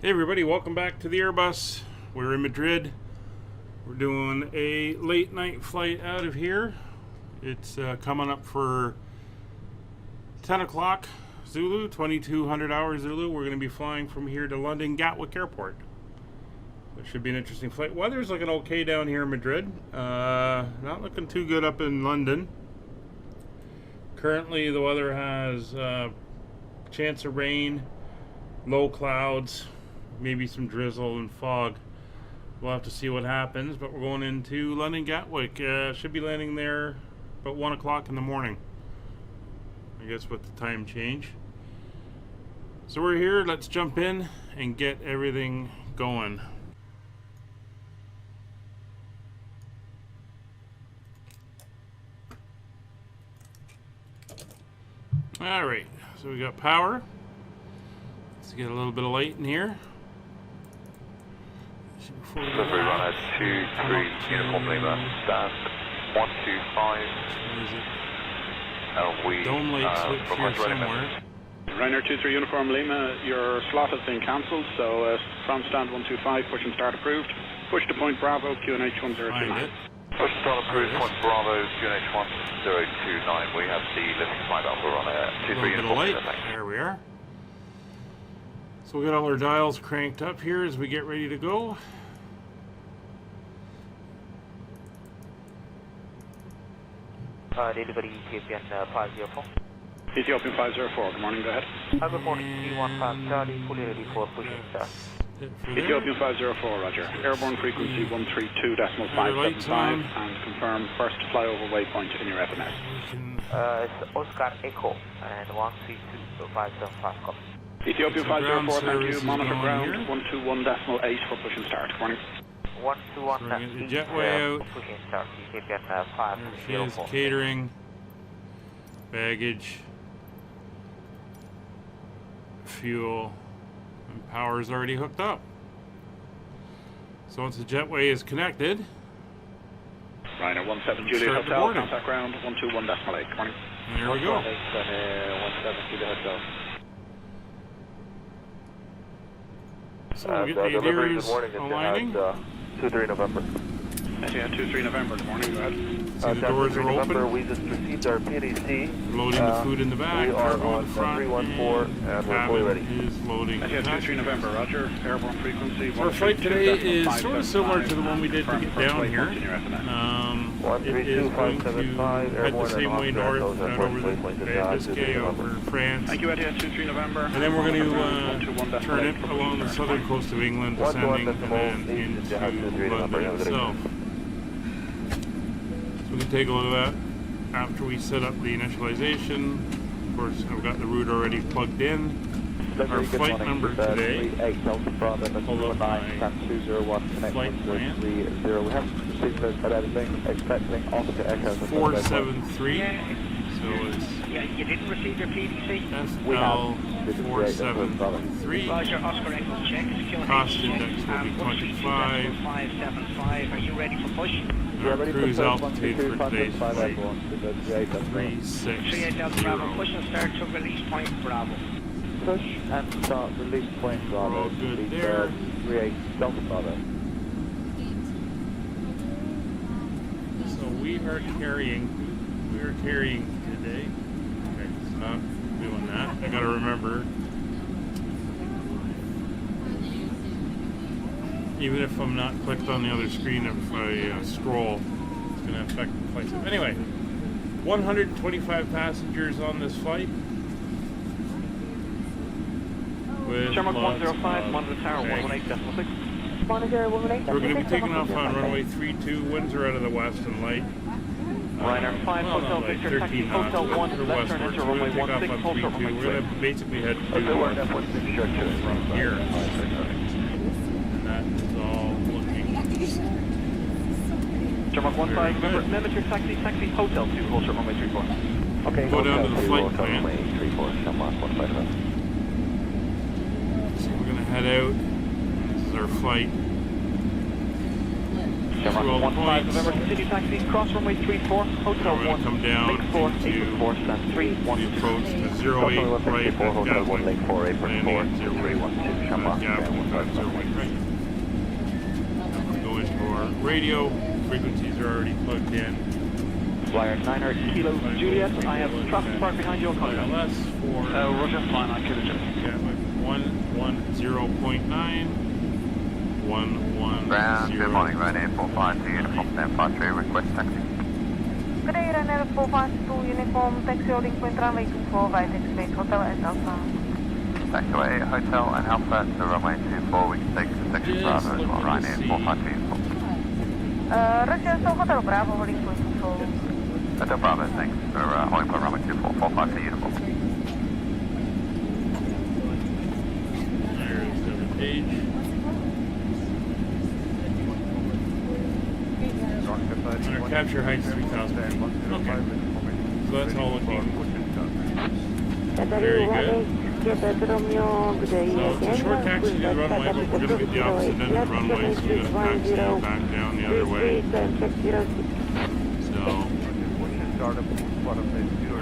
Hey everybody, welcome back to the Airbus. We're in Madrid. We're doing a late night flight out of here. It's coming up for 10 o'clock Zulu, 2200 hours Zulu. We're going to be flying from here to London Gatwick Airport. It should be an interesting flight. Weather's looking okay down here in Madrid. Not looking too good up in London. Currently the weather has chance of rain, low clouds, maybe some drizzle and fog. We'll have to see what happens, but we're going into London Gatwick. Should be landing there about 1 o'clock in the morning, I guess, with the time change. So we're here. Let's jump in and get everything going. All right, so we got power. Let's get a little bit of light in here. Delivery runner 23 Uniform Lima, stand 125. And we dome light switch here somewhere. Ryanair 23 Uniform Lima, your slot has been cancelled, so from stand 125, push and start approved. Push to point Bravo, QNH 1029. Push to start approved, point Bravo, QNH 1029. We have the lifting flight Alpha on air 23 Uniform Lima. There we are. So we got all our dials cranked up here as we get ready to go. Delivery Ethiopian 504. Ethiopian 504, good morning, go ahead. Good morning, 315 Charlie, fully ready for pushing start. Ethiopian 504, roger. Airborne frequency 132.575 and confirm first flyover waypoint in your FMS. It's Oscar Echo and 132.575 copy. Ethiopian 504, thank you. Monitor ground 121.8 for push and start. Good morning. 121.8 jetway out. pushing start. Ethiopian 504. Catering, baggage, fuel, and power is already hooked up. So once the jetway is connected, Ryanair 17 Juliet Hotel, contact ground 121.8. Good morning. And there we go. 17 Juliet Hotel. So we get the adheres aligning. 23 November. Yeah, 23 November, good morning, go ahead. See the doors are open. We just received our PDC. Loading the food in the back. We are cargo on in the front. 314 and we're fully ready. Is loading. Yeah, 23 November, roger. Airborne frequency. So our flight today is sort of similar to the one we did to get down here. It is going to head the same way north, down over the Biscay, over France. Thank you, Etia, 23 November. And then we're going to turn it along the southern coast of England, descending, and then into London itself. So we can take a look at that after we set up the initialization. Of course, I've got the route already plugged in. Our flight number today, hold up my flight plan, 473, so it's Yeah, you didn't receive your PDC? SL 473, Roger, Oscar Echo check. cost index will be 25, 575. Are you ready for push? our cruise altitude for today's flight, 38 Delta Bravo, push and start to release point Bravo. Push and start release point we're all good there. 38 Delta Bravo. So we are carrying today. Okay, stop doing that. I gotta remember, even if I'm not clicked on the other screen, if I scroll, it's gonna affect the flight. So anyway, 125 passengers on this flight. Shamrock 105, Monitor Tower 118.6. Monitor 118. We're going to be taking off on runway 32, winds are out of the west and light. Ryanair 5, Hotel Victor, taxi Hotel 1, left turn into runway 16, hold short runway 3. We're going to basically head to from here. And that is all looking Shamrock 15, remember your taxi Hotel 2, hold short runway 34. Okay, go down to the flight plan. So we're going to head out. This is our flight. Shamrock 15, November, continue taxi, cross runway 34, Hotel 1, come down make 4, into 84, stand 3, 1, the approach to 08 right at Hotel 1 Gatwick. link 4, apron 4, Landing at 312, Shamrock, Gatwick on 08 right. Go into our radio. Frequencies are already plugged in. Flyer 9 Kilo Juliet, I have traffic park behind you on contact. LS for Roger, flying on Kilo Juliet. Gatwick 110.9. 110. Ground, good morning, Ryanair 452, uniform 1053, request taxi. Good day, Ryanair 452, uniform, taxi holding point runway 24, Gatwick, Hotel and Alpha. Taxiway, hotel and Alpha to runway 24, we can take the section Just Bravo as well, looking to Ryanair see. 452 uniform. Roger, so Hotel Bravo holding point control. Hotel Bravo, thanks for holding for runway 24, 452 uniform. There's the page. Our capture height's 3,000 feet. Okay. So that's all looking very good. So it's a short taxi to the runway, but we're going to be the opposite end of the runway, so we're going to taxi back down the other way. So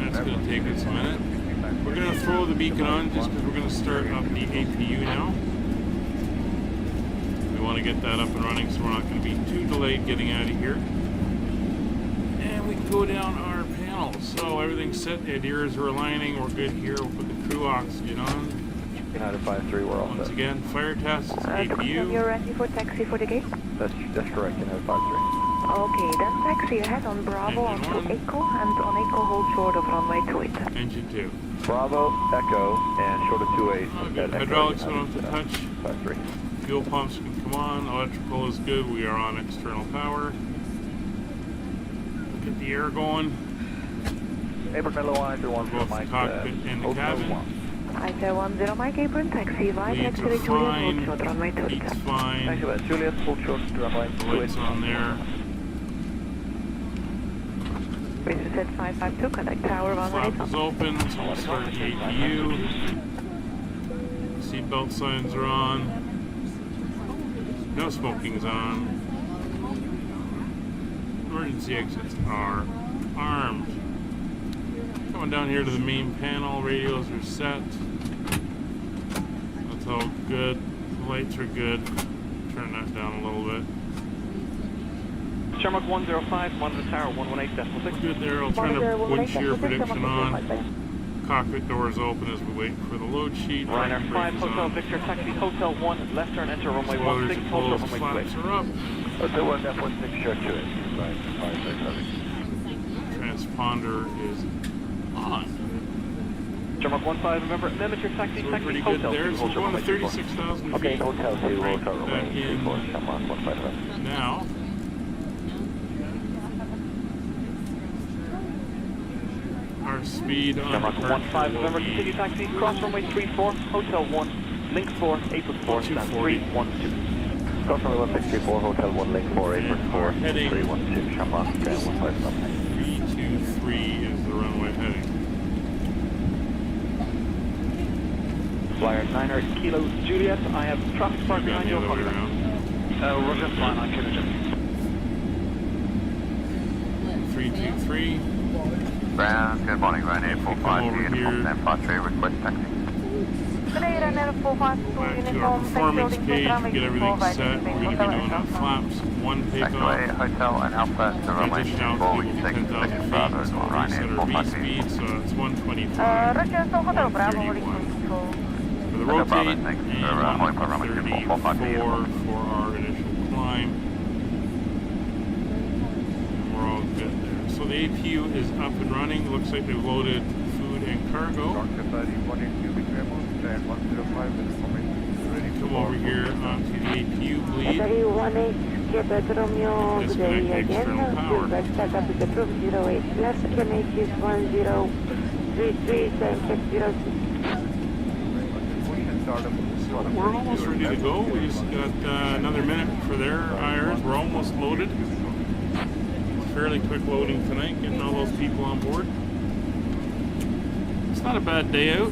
that's going to take us a minute. We're going to throw the beacon on just because we're going to start up the APU now. We want to get that up and running so we're not going to be too delayed getting out of here. And we can go down our panels. So everything's set, the adheres are aligning, we're good here. We'll put the crew oxygen on. United 53, we're all Once set. again, fire tests, You're APU. ready for taxi for the gate? That's correct, United 53. Okay, then taxi ahead on Bravo Engine onto one. Echo, and on Echo hold short of runway 28. Engine 2. Bravo, Echo, and short of 28. Oh, good. Hydraulics don't have to touch. 53. Fuel pumps can come on. Electrical is good. We are on external power. Get the air going. Apron Mellow Line, Both the cockpit and the cabin. Ice 10 Mike apron, taxi right, Leads taxi are Juliet, hold fine. short runway 28. Heat's Thank fine. you, Juliet, full short, runway The lights on there. Bridge set 552, contact tower Flap 118. is open, so we'll start the APU. Seatbelt signs are on. No smoking's on. Emergency exits are armed. Coming down here to the main panel, radios are set. That's all good. The lights are good. Turn that down a little bit. Shamrock 105, monitor tower 118.6. Good there. I'll turn the wind shear prediction on. Cockpit doors open as we wait for the load sheet. Ryanair 5, Brake is Hotel on. Victor, taxi Hotel 1, left turn, enter runway Spoilers 16, are hold short closed. runway Flaps 28. are up. Hotel 1, F16, short to it. Transponder is on. Shamrock 15, remember, limit your taxi, So we're taxi pretty good Hotel there. 2, So hold we're short going to runway 24. 36,000 Okay, feet. Hotel 2, Right Hotel back runway in 34, Shamrock 155. now. Our speed on Shamrock departure 15, will remember, be continue taxi, cross runway 34, Hotel 1, link 4, apron 4, stand 312. Cross runway 1634, Hotel 1, link 4, apron 4, Heading 312, Shamrock 157. 323 is the runway heading. Flyer 9 Kilo Juliet, I have traffic park Going behind the you. other way around. Roger, flying on Kilo Juliet. 323. Ground, good morning, Ryanair Come 452, over uniform here. 1053, request taxi. Good day, Ryanair 452, Back to our uniform, taxi performance holding point page. runway Get 24, everything set. Gatwick, We're going to be Hotel doing and our Alpha. flaps. One Taxiway, takeoff. hotel and Alpha to runway Transition 24, out we to can take the 10,000 section feet. Bravo as So well, we'll Ryanair reset our V 452. speed, so it's 125. Roger, so Hotel Bravo holding 131. point control. For the Hotel Bravo, rotate, thanks and for holding for runway 24, 452. 134 for our initial climb. And we're all good there. So the APU is up and running. Looks like they've loaded food and cargo. Come over here onto the APU bleed. Disconnect the external power. So we're almost ready to go. We just got another minute for their IRs. We're almost loaded. Fairly quick loading tonight, getting all those people on board. It's not a bad day out.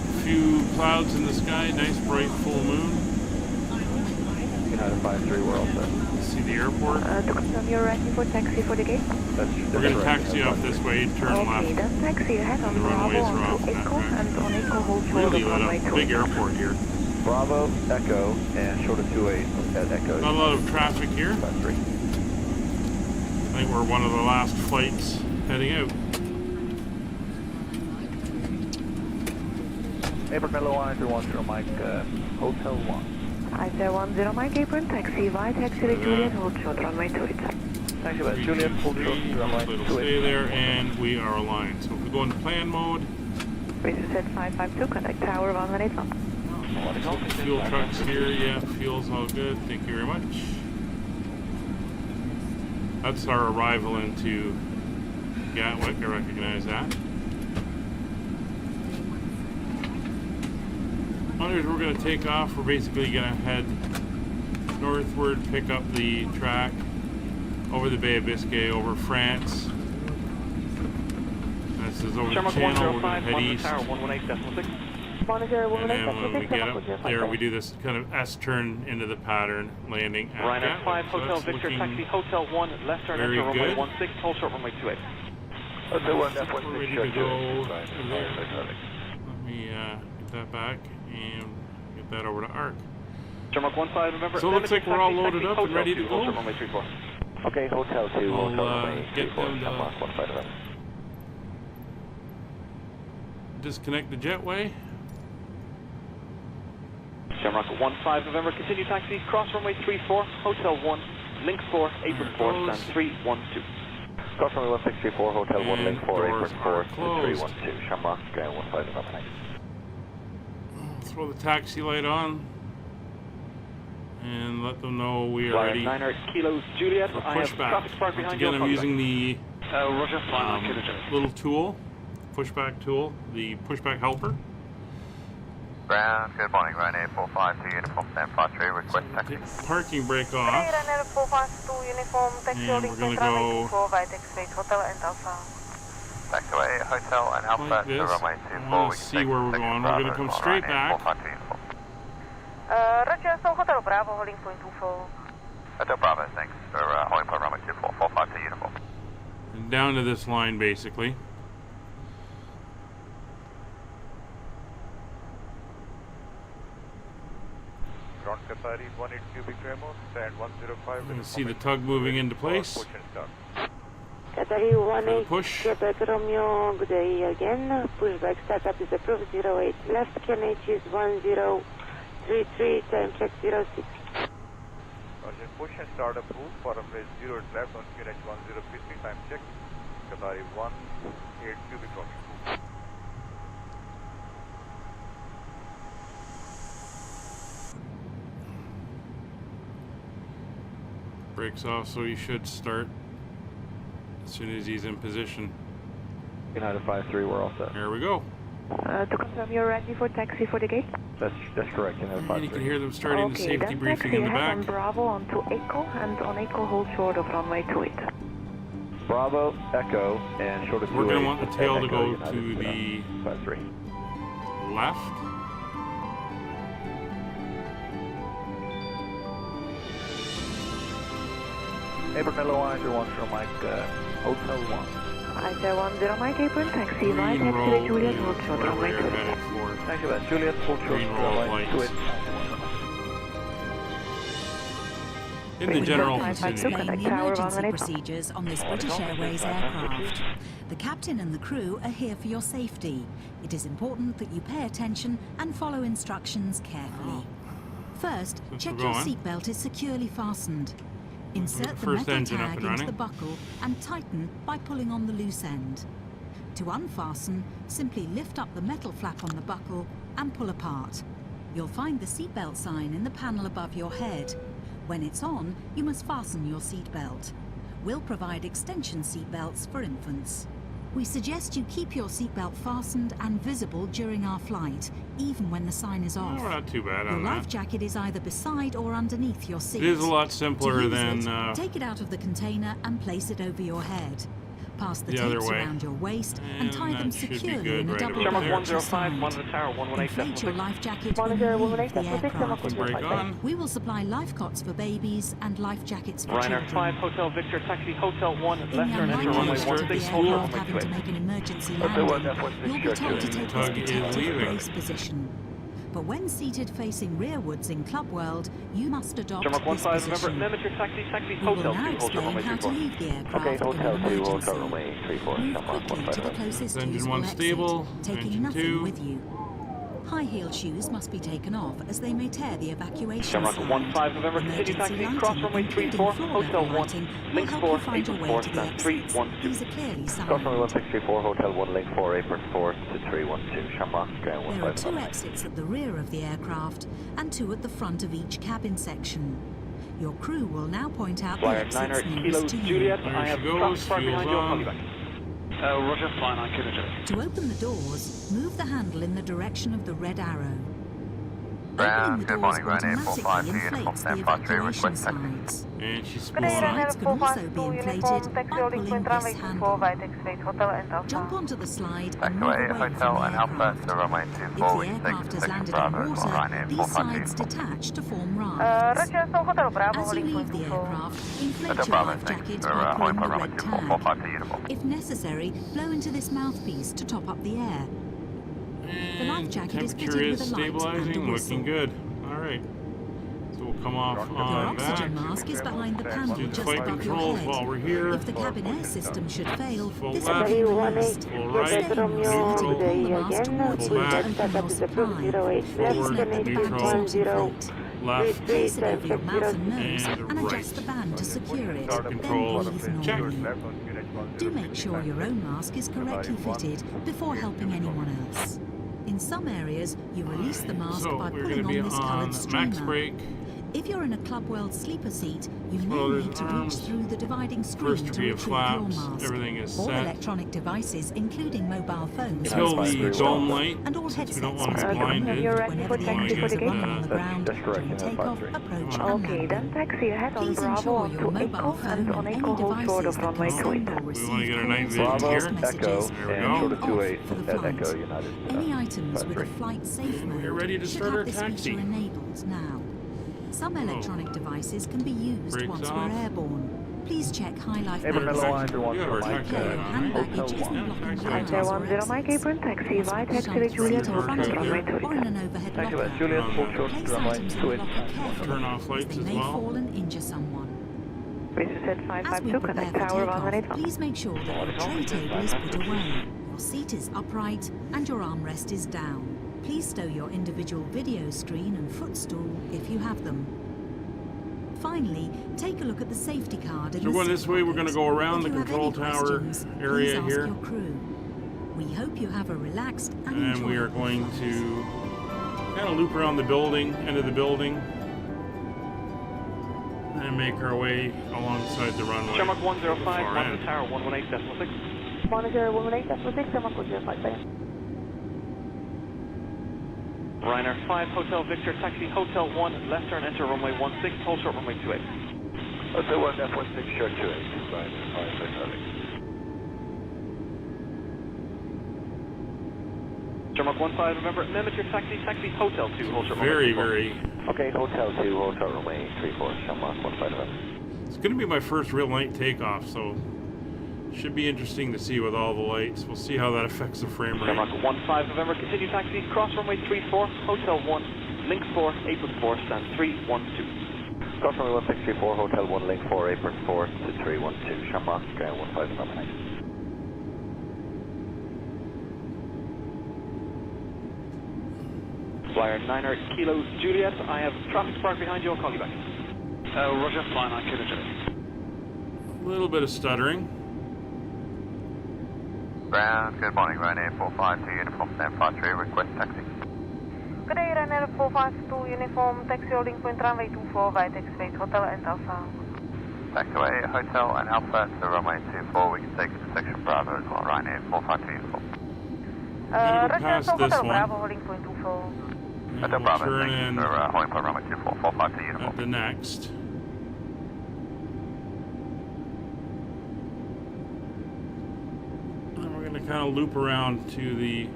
A few clouds in the sky, nice bright full moon. United 53, we're all set. See the airport. To confirm you're ready for taxi for the gate? We're going to taxi off this way, turn Okay, left. then taxi ahead on The runways Bravo are off onto in that Echo track. and on Echo hold short Really of lit runway up. Big 28. airport here. Bravo, Echo, and short of 28 at Echo. Not a lot of traffic here. 53. I think we're one of the last flights heading out. Apron Mellow 110 Mike, Hotel 1. I-10 Mike Apron, taxi via taxi to Juliet, hold short runway 28. Thank you, about Juliet, hold short, runway It'll 28. stay there, and we are aligned. So if we go into plan mode, Racer set 552, contact tower 118. fuel trucks here. Yeah, fuel's all good. Thank you very much. That's our arrival into Gatwick. I recognize that. As we're going to take off, we're basically going to head northward, pick up the track over the Bay of Biscay, over France. This is over the channel. We're going to head east. And then when we get up there, we do this kind of S-turn into the pattern, landing at Ryanair Gatwick. 5, So Hotel that's Victor, looking taxi Hotel 1, left turn very enter runway good. 16, hold short runway 28. We're ready to go there. Let me get that back and get that over to ARC. Shamrock 15, remember. So it looks like we're all loaded up and ready to go. Runway 34. Okay, Hotel 2, I'll, Hotel runway get 34, them to- Shamrock 15. Disconnect the jetway. Shamrock 15 November, continue taxi, cross runway 34, Hotel 1, link 4, apron 4, stand 312. Cross runway 1634, Hotel 1, link 4, apron doors 4, are closed. 312. Shamrock 15 November, thanks. Throw the taxi light on and let them know we are ready Niner Kilo Juliet, for I have pushback. traffic spark Once behind you. again, I'm using the Roger, final Kilo little tool, pushback tool, the Pushback Helper. Ground, good morning, Ryanair 452 uniform 1053, request taxi. Take the parking brake off. Ryanair 452 uniform, taxi And holding we're gonna point runway go 24 via taxi hotel and Alpha. Taxiway, hotel and Alpha Like to this. runway I 24. want We to can see take where we're six going. We're going to Bravo come on straight Ryanair back. 452 uniform. Roger, so Hotel Bravo holding point 24. Hotel Bravo, thanks for holding point runway 24, 452 uniform. And down to this line, basically. Ground Qatari 18 cubic Remo, stand 105. You can see the tug moving into place. Push and start. Qatari For the 18, push. Quebec Romeo, good day again. Pushback startup is approved, 08 left, QNH is 1033, time check 06. Roger, push and start approved for runway 0 left on QNH 1053, time check. Qatari 18 cubic Romeo. Brakes off, so he should start as soon as he's in position. United 53, we're all set. There we go. To confirm you're ready for taxi for the gate? That's correct, United And you 53. can hear them starting the Okay, safety then briefing taxi in the ahead back. on Bravo onto Echo and on Echo hold short of runway 28. Bravo, Echo, and short of 28. We're going to want the tail to Echo, go United to the 53. left. Apron Mellow 110 Mike, Hotel 1. I-10 Mike Apron, taxi via Green taxi roll to Juliet, is hold short where runway we're 28. headed for. Thank you, man. Juliet, hold short, Green roll runway lights. 28. In the general Five, five, vicinity. two. Explain the Tower emergency 118. procedures on this British Airways aircraft. The captain and the crew are here for your safety. It is important that you pay attention and follow instructions carefully. First, Since check we're your going. seatbelt is securely fastened. Insert the first metal engine up tag and into running. the buckle and tighten by pulling on the loose end. To unfasten, simply lift up the metal flap on the buckle and pull apart. You'll find the seatbelt sign in the panel above your head. When it's on, you must fasten your seatbelt. We'll provide extension seatbelts for infants. We suggest you keep your seatbelt fastened and visible during our flight, even when the sign is Oh, off. we're not too bad Your on life that. jacket is either beside or underneath your seat. It is a lot To simpler use than it, take it out of the container and place it over your head. Pass the the other tapes way. around your waist and tie them that should be securely good in a right double over band there. at your 105, side. 1 to the tower, 118. Inflate your life jacket when you leave the aircraft. Break on. We will supply life cots for babies and life jackets for Ryanair 5, children. Hotel Victor, taxi Hotel 1, In the left turn, enter unlikely runway event of 16, the hold short aircraft runway having to 28. make an emergency Hotel landing, 1, you'll be told to The take tug this is protected leaving. brace position. But when seated facing rearwards in Club World, you must adopt Shamrock this 15, remember, position. Manager taxi, taxi We will Hotel 2, now hold short explain runway how to 34. leave the aircraft Okay, in an Hotel 2, emergency. Hotel runway 34, Move Shamrock quickly to the 155. closest Engine usable one exit, stable, taking engine nothing two. with you. High-heeled shoes must be taken off as they may tear the evacuation Shamrock slide. 15, November, continue Emergency taxi, lighting, cross runway including 34, floor Hotel level 1, lighting, will link help 4, you find your way 814, to the stand exits. 312. These are clearly Cross runway signed. 164, Hotel 1, link 4, apron 4 to 312, Shamrock, ground There are 2 155. exits at the rear of the aircraft and 2 at the front of each cabin section. Your crew will now point out the Flyer exits 9 nearest Kilo to you. Juliet, There I she have goes, traffic parked fuel's behind you, I'll call on. you back. Roger, flying on Kilo Juliet. To open the doors, move the handle in the direction of the red arrow. Ground, Opening the good doors morning, Ryanair automatically 452, inflates uniform the 753, evacuation request taxi. slides. And she's The spooling up. slides can also be inflated by pulling this handle. Jump onto the slide and move Taxiway, away from Hotel the and Alpha aircraft. to runway If 24, the we can take aircraft has section landed Bravo on as well, water, Ryanair these 452. slides detach to form rafts. As you leave the aircraft, inflate Hotel your Bravo, life thanks jacket for by Hoying pulling the for runway red 24, tag. 452 uniform. If necessary, blow into this mouthpiece to top up the air. The life And jacket is temperature fitted is with a light and a stabilizing, whistle. looking good. All right. So we'll come off Your on oxygen that. mask is behind the panel Do the just flight above your controls while head. we're here. If the cabin air system should fail, Full this left, will be Full released. full Quebec right, Stay in your Romeo, seat neutral, and pull the good mask day again. towards Full you back. to That open up your is approved supply. 08 Please left, Forward, note that the band neutral, does not inflate. left, Place it over your mouth and nose and and right. adjust the band to secure it. Control, Then breathe check. normally. Do make sure your own mask is correctly fitted before helping anyone else. In some areas, you release the mask So by we're pulling going to be on this on coloured max streamer. brake. If you're in a Club World sleeper seat, you may Well, there's need to reach arms. through the dividing screen First to tree of retrieve your flaps. mask. Everything is All set. electronic devices, including mobile phones, Until must be the switched dome off, light, and all since we don't headsets want must to be be blinded. You're ready Whenever for the taxi engine for is the gate? running on the ground That's correct, during that's takeoff, fine. approach, Okay, and then landing. taxi ahead on Please Bravo ensure on your to mobile Echo phone and and on any Echo hold short devices of that runway can 28. send or We receive want to get a night calls vision or Bravo, text here. messages Echo, There we and go. short of off 28 for the at flight. Echo United. Any items with a 53. flight safe mode We're ready to should start have our this taxi. feature enabled now. Some electronic devices can be used Brakes once off. we're airborne. Please check high life Apron maps. level line, You have our taxi Okay, light on, hand right? baggage isn't Yeah, blocking taxi the light's Hotel doors or 10 Mike exits. apron, taxi Must right, be taxi shoved Juliet, seat in hold front short of of you runway or in 28. an overhead Taxi locker. West Juliet, full short Place runway items in 28. the locker carefully, Turn off as lights they as may well. fall and injure someone. British set As we 552, prepare connect for tower takeoff, 181. please make sure that your tray table is put away, your seat is upright, and your armrest is down. Please stow your individual video screen and footstool if you have them. Finally, take a look at the safety card in So the going seat this way, we're pocket. going to go around If the you have control any tower questions, area please ask here. your crew. We hope you have a relaxed and And we are enjoyable going flight. to kind of loop around the building, end of the building, and make our way alongside the runway. Shamrock to the 105, far 1 to end. the tower, 118.6. 10186, Shamrock 105. Ryanair 5, Hotel Victor, taxi Hotel 1, left turn, enter runway 16, hold short runway 28. Hotel 1, F16, short 28. Ryanair 5, Hotel. Shamrock 15, remember, limit your taxi, taxi Hotel 2, hold short runway Very, 34. very. Okay, Hotel 2, Hotel runway 34, Shamrock 155. It's going to be my first real night takeoff, so should be interesting to see with all the lights. We'll see how that affects the frame rate. Shamrock 15, November, continue taxi, cross runway 34, Hotel 1, link 4, apron 4, stand 312. Cross runway 1634, Hotel 1, link 4, apron 4 to 312, Shamrock, ground 15, Flyer 9er, Kilo Juliet, I have traffic parked behind you, I'll call you back. Roger, flying on Kilo Juliet. A little bit of stuttering. Ground, good morning, Ryanair 452, uniform 753, request taxi. Good day, Ryanair 452, uniform, taxi holding point runway 24, right, X-Wait, Hotel and Alpha. Taxiway, Hotel and Alpha to runway 24, we can take it to section Bravo as well, Ryanair 452, uniform. Gonna go past this Hotel one. Bravo holding point 24. And Hotel we'll Bravo, turn thanks in for holding for runway 24, 452, uniform. at the next. kind of loop around to the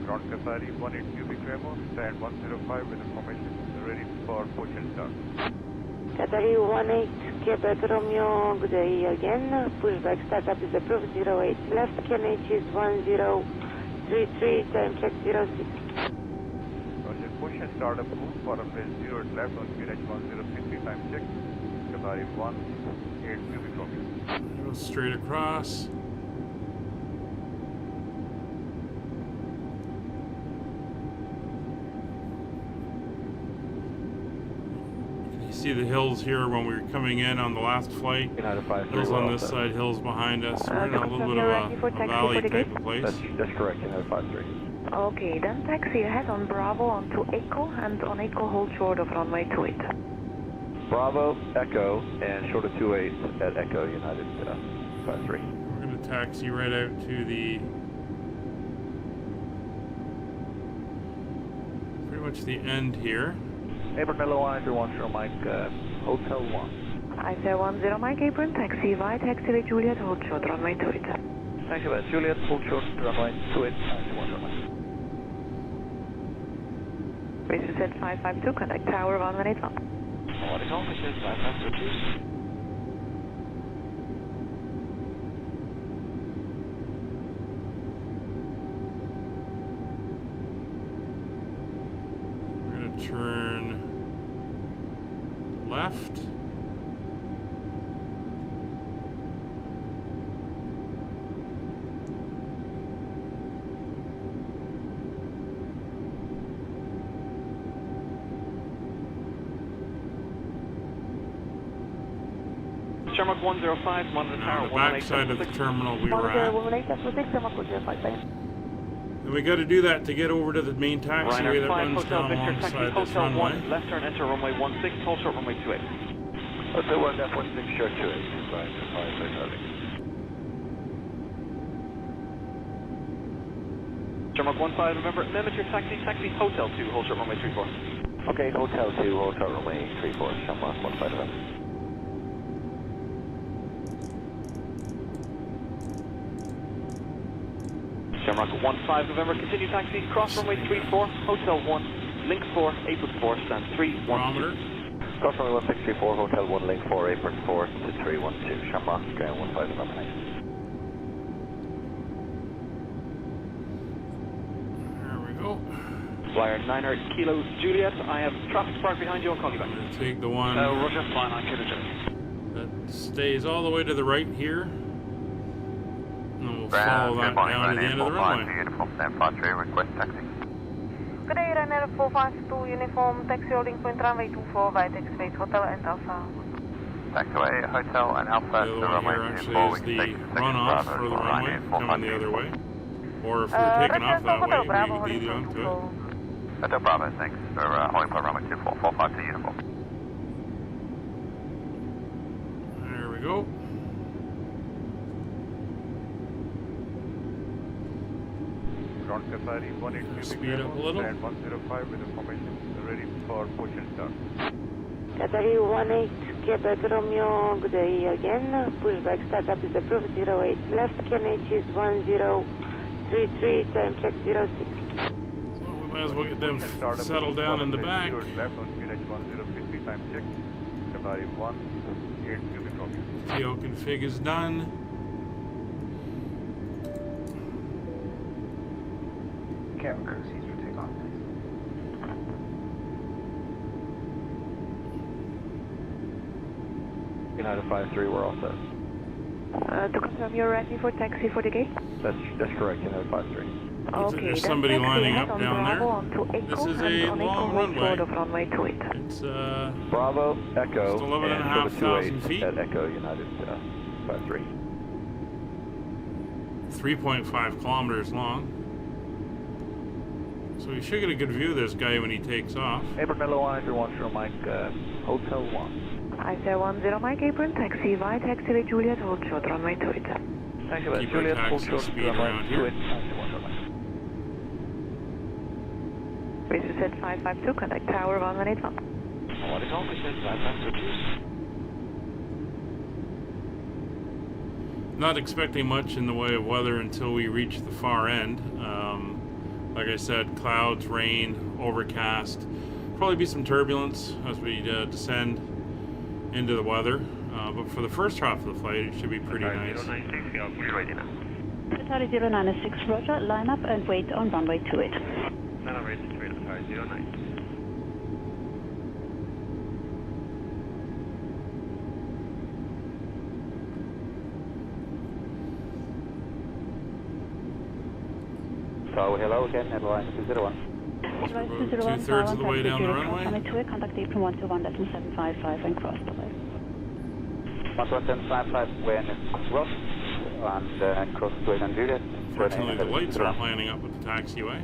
Ground Qatari 18 cubic Remo, stand 105 with information, ready for push and start. Qatari 18 Quebec Romeo, good day again. Pushback startup is approved 08 left, QNH is 1033, time check 06. Roger, push and start approved for runway 0 left on QNH 1063, time check. Qatari 18 cubic Romeo. go straight across. See the hills here when we were coming in on the last flight. Hills on this side, hills behind us. We're in a little bit of a valley type of place. That's correct, United 53. Okay, then taxi ahead on Bravo onto Echo, and on Echo hold short of runway 28. Bravo, Echo, and short of 28 at Echo, United 53. We're going to taxi right out to the pretty much the end here. Apron Milo 1, Mike, Hotel 1. I say 10 Mike Apron, taxi right, taxiway Juliet, hold short, runway 28. Thank you, Juliet, hold short, runway 28, Racer set 552, connect tower 1181. What is officer 552? Turn left. Shamrock 105, monitor Now, tower on the back side of the terminal we were at. And we got to do that to get over to the main taxiway that runs down alongside this runway. Left turn, enter runway 16, hold short runway 28. Hotel 1, F16, short 28. Shamrock 15, remember, limit your taxi, Hotel 2, hold short runway 34. Okay, Hotel 2, hold short runway 34, Shamrock 15, remember. Shamrock 15 November, continue taxi, cross runway 34, Hotel 1, link 4, apron 4, stand 312. Barometer. Cross runway 1634, Hotel 1, link 4, apron 4 to 312, Shamrock 15 November. There we go. Flyer 9 Kilo Juliet, I have traffic spark behind you, I'll call you back. We'll take the one Roger, flying 9 Kilo Juliet. that stays all the way to the right here. And we'll follow that down to the end of the runway. Uniform 753, request taxi. Good day, Ryanair 452 uniform, taxi holding point runway 24, right taxiway Hotel and Alpha. Taxiway, Hotel and Alpha, The other to one runway here 24, actually we is can the take the runoff for the runway, coming the other way. Or if we're taking off that way, we lead onto it. Hotel Bravo, thanks for holding point runway 24, 452 uniform. There we go. Ground Qatari 18 cubic Speed up a little. stand 105 with information, ready for push and start. Qatari 18 Quebec Romeo, good day again. Pushback startup is approved 08 left, QNH is 1033, time check 06. So we might as well get them settled down in the back. 0 left on QNH 1053, time check. Qatari 18 cubic Romeo. TO config is done. Cabin crew seats for takeoff, please. United 53, we're all set. To confirm you're ready for taxi for the gate? That's correct, United 53. Okay, There's then somebody taxi lining ahead up on down Bravo there. onto Echo, This is and a on Echo long hold runway. short of runway 28. It's Bravo, Echo, Just 11,500 and short of 28 feet. at Echo, United 53. 3.5 kilometers long. So you should get a good view of this guy when he takes off. Apron Milo 1, Mike, Hotel 1. I say 10 Mike Apron, taxi right, taxiway Juliet, hold short, runway 28. Thank you, Keep our Juliet, hold taxi short, speed around here. Racer set 552, connect tower 1181. What is officer 552? Not expecting much in the way of weather until we reach the far end. Like I said, clouds, rain, overcast. Probably be some turbulence as we descend into the weather. But for the first half of the flight, it should be pretty nice. 096, we are fully ready now. Atari 096, roger, line up and wait on runway 28. Line up, ready to wait, Atari 09. So, hello again, Airline 201. Advise About 201, two-thirds of the way down the runway. Runway 28, contact April 121.755 and cross the way. 121.755, when cross, and cross to Nvidia. Fortunately, the lights aren't lining up with the taxiway.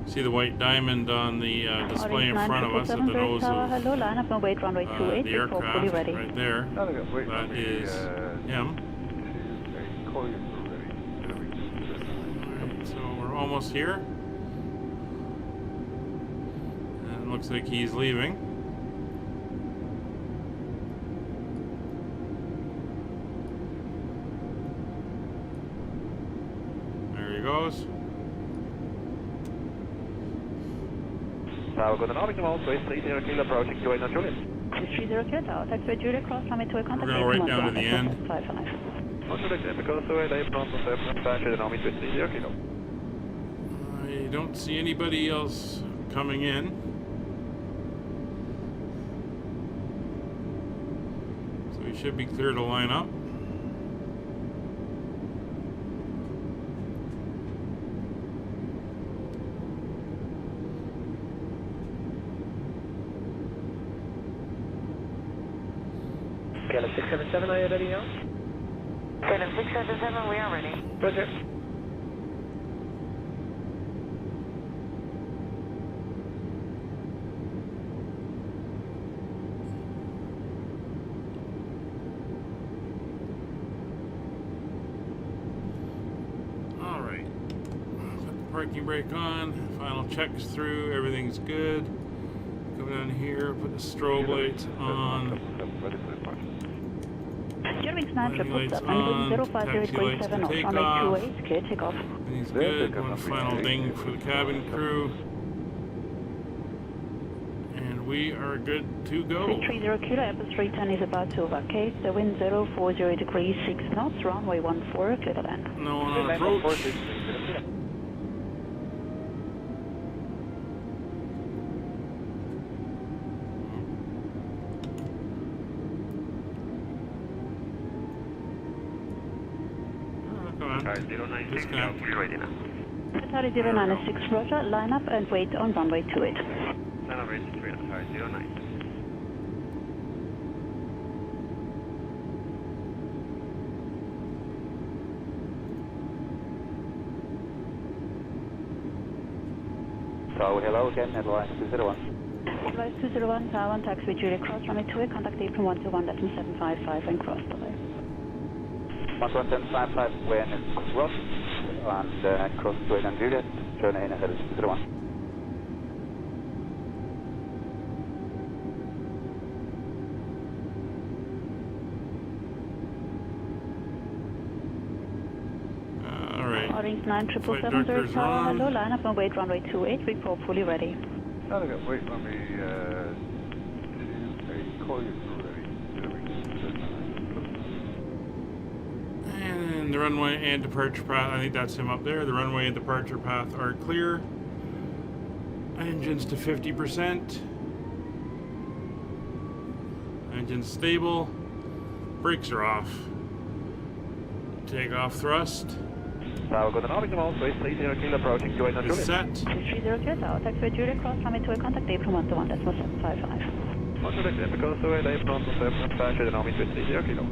See the white diamond on the display in front of us at the nose of hello, line up and wait runway 28, the aircraft ready. right there. Wait, That is him. Call you ready. Alright, so we're almost here. And it looks like he's leaving. There he goes. Tower, good morning, all, Swiss 30 Kilo approaching to 8 Juliet. 30 Kilo Tower, taxi Juliet, cross runway 28, contact We're going right down to the end. 755. On to the typical Suez, they front from 7 Fashion and Army 30 Kilo. I don't see anybody else coming in. So we should be clear to line up. KLM 677, are you ready now? KLM 677, we are ready. Roger. Alright. Put the parking brake on. Final checks through. Everything's good. Come down here. Put the strobe lights on. Gerwings 9 Landing lights 777, on. 0508.7 Taxi lights to off, take runway off. 28, clear takeoff. Everything's good. One final ding for the cabin crew. And we are good to go. 330 Kilo, Airbus 310 is about to vacate. The wind 040 degrees 6 knots, runway 14, clear to land. No one on approach. Come on. Atari 096, we are Disconnect. fully ready now. Atari 096, roger, line up and wait on runway 28. Line up, ready to wait, Atari 09. So, hello again, Airline 201. Advise 201, Taiwan, taxi Juliet, cross runway 28, contact April 121.755 and cross the way. 121.755, when cross, and cross to 8 Juliet, turn in ahead 201. Alright. Orange 9 Flight 777, directors are Tower, on. hello, line up and wait runway 28, report fully ready. Wait, let me call you ready. And the runway and departure path, I think that's him up there. The runway and departure path are clear. Engines to 50%. Engines stable. Brakes are off. Takeoff thrust Tower, good morning, all, Swiss 30 Kilo approaching to 8 is Juliet. set. 330 Tower, taxi Juliet, cross runway 28, contact April 121.755. On to the typical Suez, they front from 7 Fashion and Army 30 Kilo.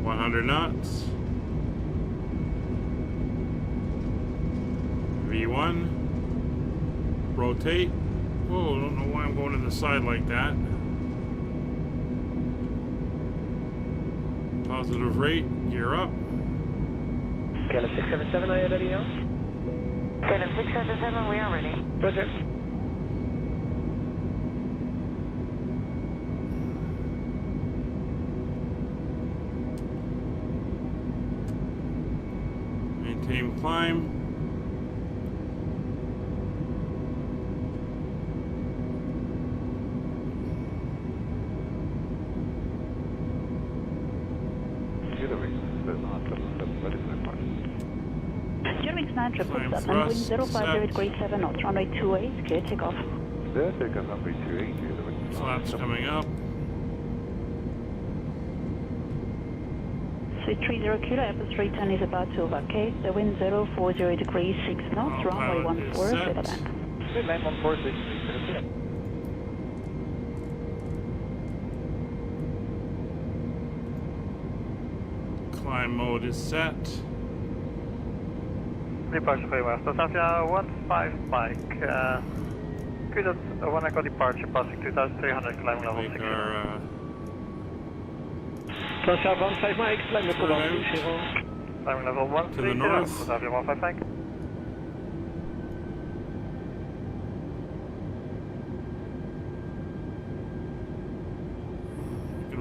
$100 knots. V1. Rotate. Whoa, I don't know why I'm going to the side like that. Positive rate. Gear up. KLM 677, are you ready now? KLM 677, we are ready. Roger. Maintain climb. Gerwings 9 Climb 777, thrust, wind 050 set. degrees 7 knots, runway 28, clear takeoff. Flaps coming up. Sweet 30 kilo, Airbus 310 is about to vacate. The wind 040 degrees 6 knots, runway Autopilot is 14, set. clear to land. Midline 146, Climb mode is set. Departure for West, Southia 15 Mike. Good at 1 echo departure, passing 2,300, climbing level Make 6. our Transfer 15 Mike, climb level Right. 130. Climbing level 130, to the north. Southia 15 Mike.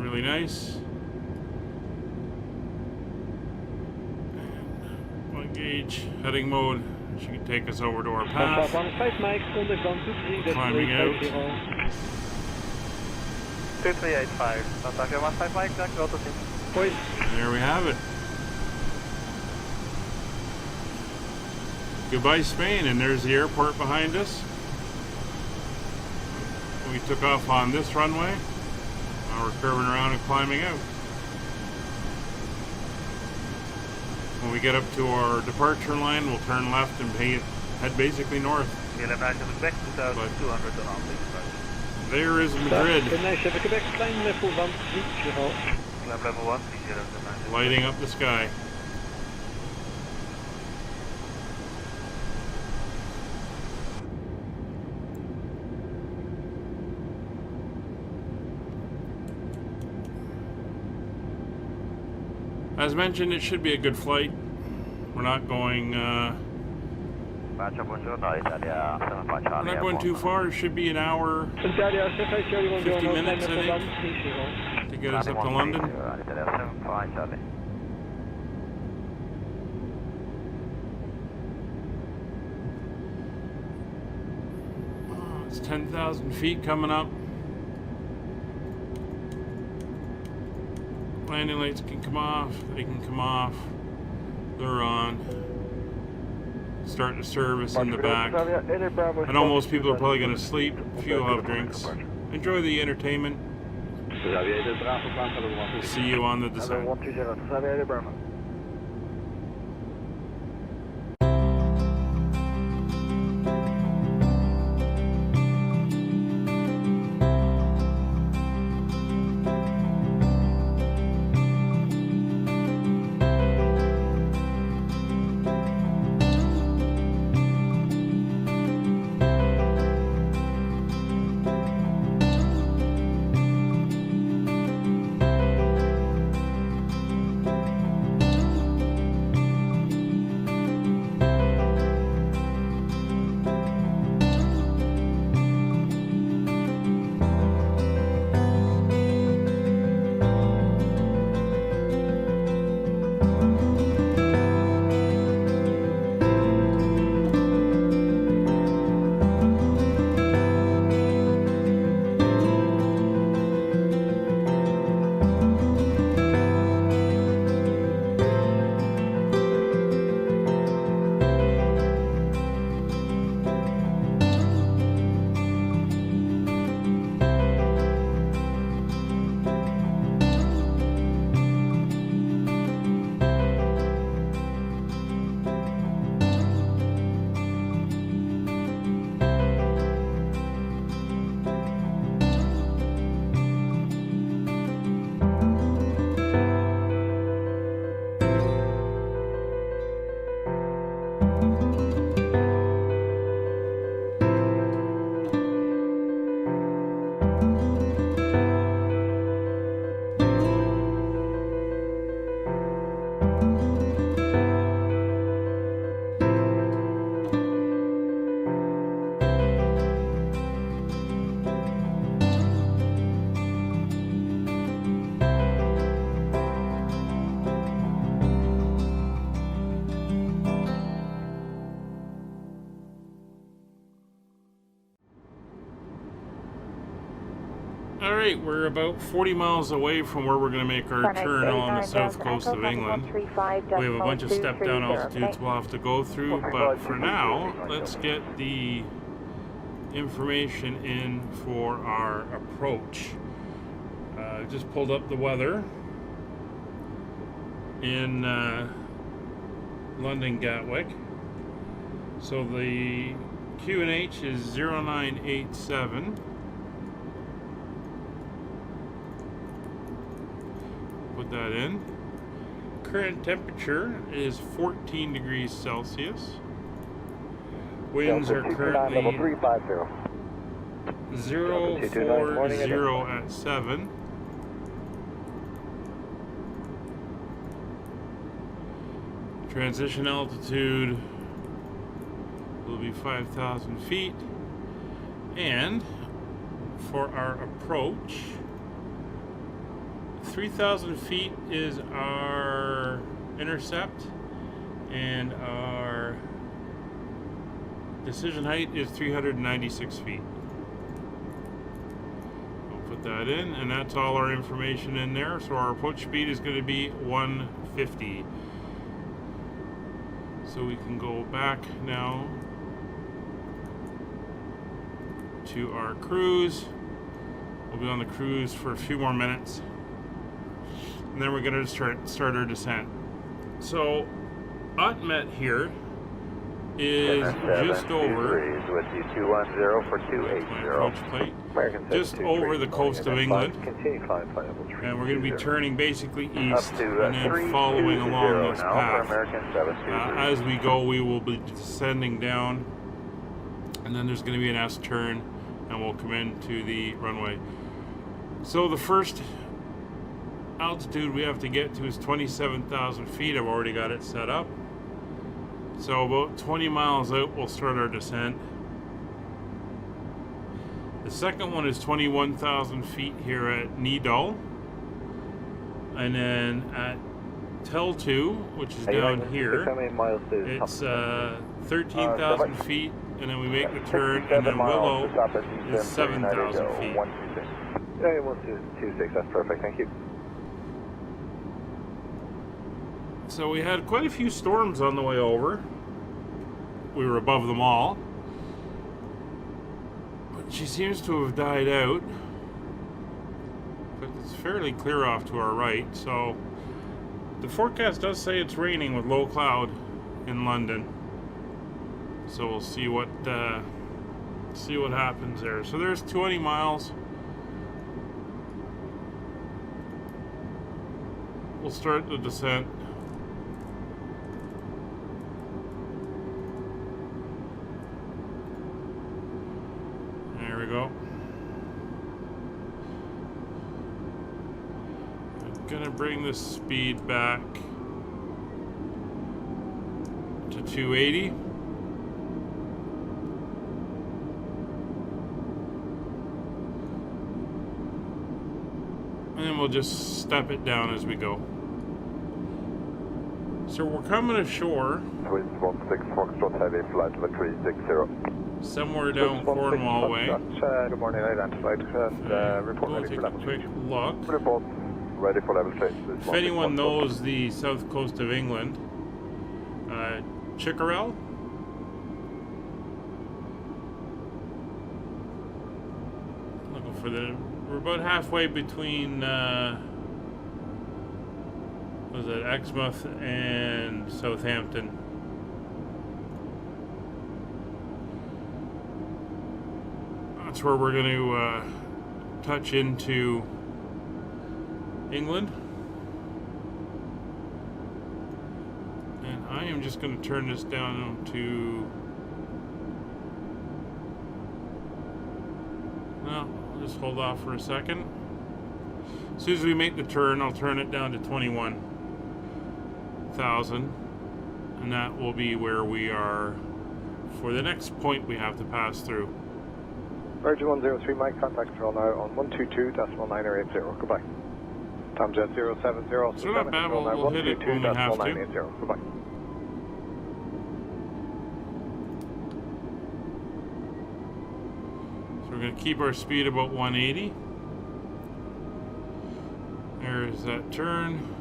looking really nice. And 1 gauge heading mode. She can take us over to our path. Transfer 15 Mike, ondergrond 23, Climbing out. 50. 2385, Southia 15 Mike, Jack, Delta Team. Point. There we have it. Goodbye Spain, and there's the airport behind us. We took off on this runway. Now we're curving around and climbing out. When we get up to our departure line, we'll turn left and head basically north. KLM Quebec 2,200 on the There is Madrid, Quebec, climb level 130. Climb level 130. lighting up the sky. As mentioned, it should be a good flight. We're not going we're not going too far. It should be an hour, 50 minutes, I think, to get us up to London. Oh, it's 10,000 feet coming up. Landing lights can come off, they can come off. They're on. Starting to service in the back. I know most people are probably going to sleep. A few will have drinks. Enjoy the entertainment. We'll see you on the descent. Alright, we're about 40 miles away from where we're going to make our turn on the south coast of England. We have a bunch of step down altitudes we'll have to go through, but for now, let's get the information in for our approach. Just pulled up the weather in London Gatwick. So the QNH is 0987. Put that in. Current temperature is 14 degrees Celsius. Winds are currently 040 at 7. Transition altitude will be 5,000 feet. And for our approach, 3,000 feet is our intercept, and our decision height is 396 feet. We'll put that in, and that's all our information in there. So our approach speed is going to be 150. So we can go back now to our cruise. We'll be on the cruise for a few more minutes, and then we're going to start our descent. So Otmet here is just over with you 210 for 280. Just over the coast of England, and we're going to be turning basically east and then following along this path. As we go, we will be descending down, and then there's going to be an S turn, and we'll come into the runway. So the first altitude we have to get to is 27,000 feet. I've already got it set up. So about 20 miles out, we'll start our descent. The second one is 21,000 feet here at Nidal. And then at Tel2, which is down here, it's 13,000 feet. And then we make the turn, and then Willow is 7,000 feet. 126, that's perfect, thank you. So we had quite a few storms on the way over. We were above them all. But she seems to have died out. But it's fairly clear off to our right. So the forecast does say it's raining with low cloud in London. So we'll see what happens there. So there's 20 miles. We'll start the descent. There we go. I'm gonna bring the speed back to 280. And then we'll just step it down as we go. So we're coming ashore somewhere down Cornwall way. Good morning, identified. We'll take a quick look. Ready for level 3. If anyone knows the south coast of England, Chickerell, looking for we're about halfway between was it Exmouth and Southampton. That's where we're going to touch into England. And I am just going to turn this down to, well, I'll just hold off for a second. As soon as we make the turn, I'll turn it down to 21,000, and that will be where we are for the next point we have to pass through. Virgin 103, my contact control now on 122.980. Goodbye. Tomjet 070. So not bad, we'll hit it when we have to. Goodbye. So we're going to keep our speed about 180. There's that turn.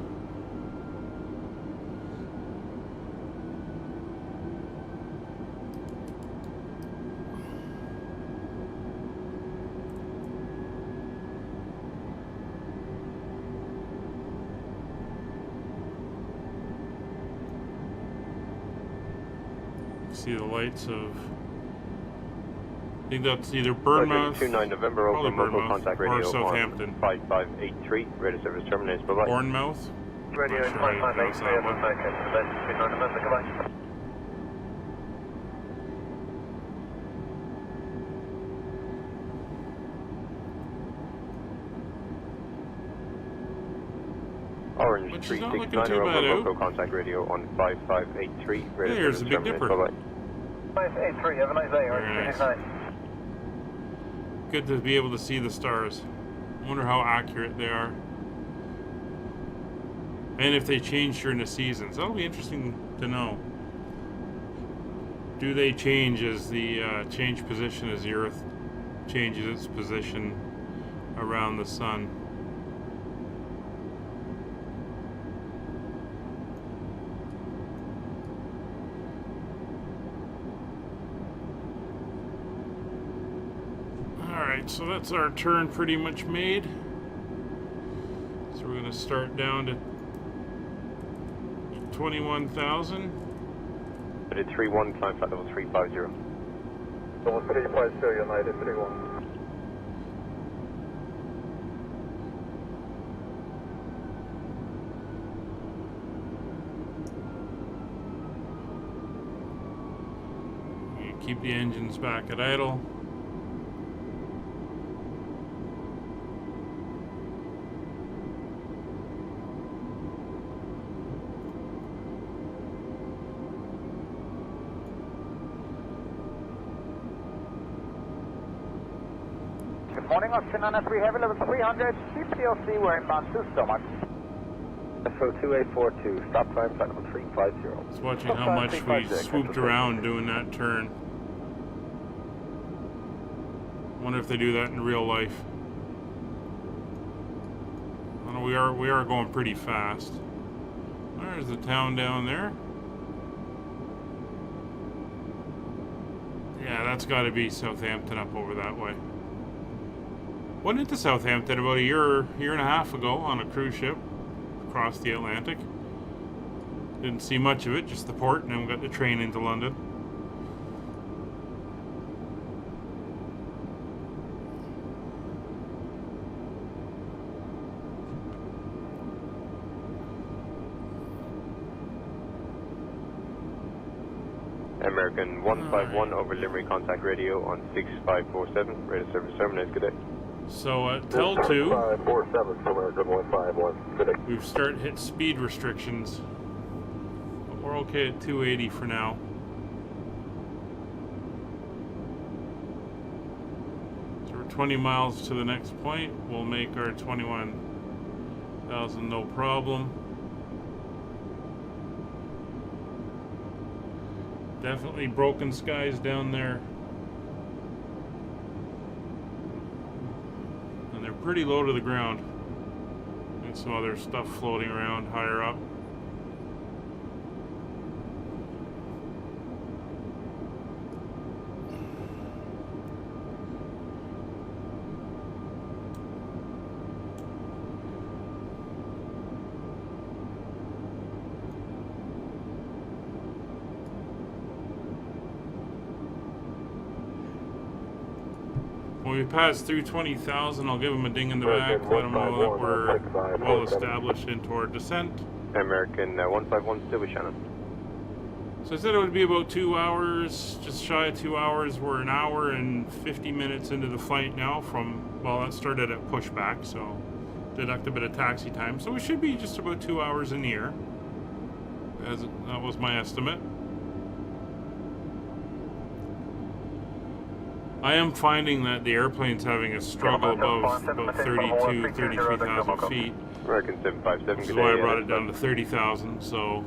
See the lights of, I think that's either Bournemouth, 29 November, probably open local Bournemouth, contact or radio Southampton. 5583, radio service terminates, bye-bye. Bournemouth? Radio Not sure how you pronounce that one. 29 November, goodbye. Orange Which is not 369, looking too bad local out. contact radio on 5583, radio There's service the Big terminates, Dipper. bye-bye. 583, have a nice day, Very Orange nice. 369. Good to be able to see the stars. I wonder how accurate they are. And if they change during the seasons. That'll be interesting to know. Do they change as the change position as the Earth changes its position around the sun? Alright, so that's our turn pretty much made. So we're going to start down to 21,000. United 31, climb flight level 350. Level 350, United 31. You keep the engines back at idle. Morning, Austin 993 Heavy, level 300, CPLC, we're inbound to Stomach. SO 2842, stop climb flight level 350. Just watching how much we swooped around doing that turn. Wonder if they do that in real life. I know we are going pretty fast. There's the town down there. Yeah, that's got to be Southampton up over that way. Went into Southampton about a year and a half ago on a cruise ship across the Atlantic. Didn't see much of it, just the port, and then we got the train into London. American 151 over Limerick contact radio on 6547, radio service terminates, good day. So at Tel2, 547 for American 151, good day. we've started hit speed restrictions. But we're okay at 280 for now. So we're 20 miles to the next point. We'll make our 21,000 no problem. Definitely broken skies down there. And they're pretty low to the ground. And some other stuff floating around higher up. When we pass through 20,000, I'll give them a ding in the back, let them know that we're well established into our descent. American 151 still with Shannon. So I said it would be about 2 hours, just shy of 2 hours. We're an hour and 50 minutes into the flight now from, well, that started at Pushback, so deduct a bit of taxi time. So we should be just about 2 hours in the air, as that was my estimate. I am finding that the airplane's having a struggle above about 32, 33,000 feet. American 757, Which good is why I day. brought it down to 30,000, so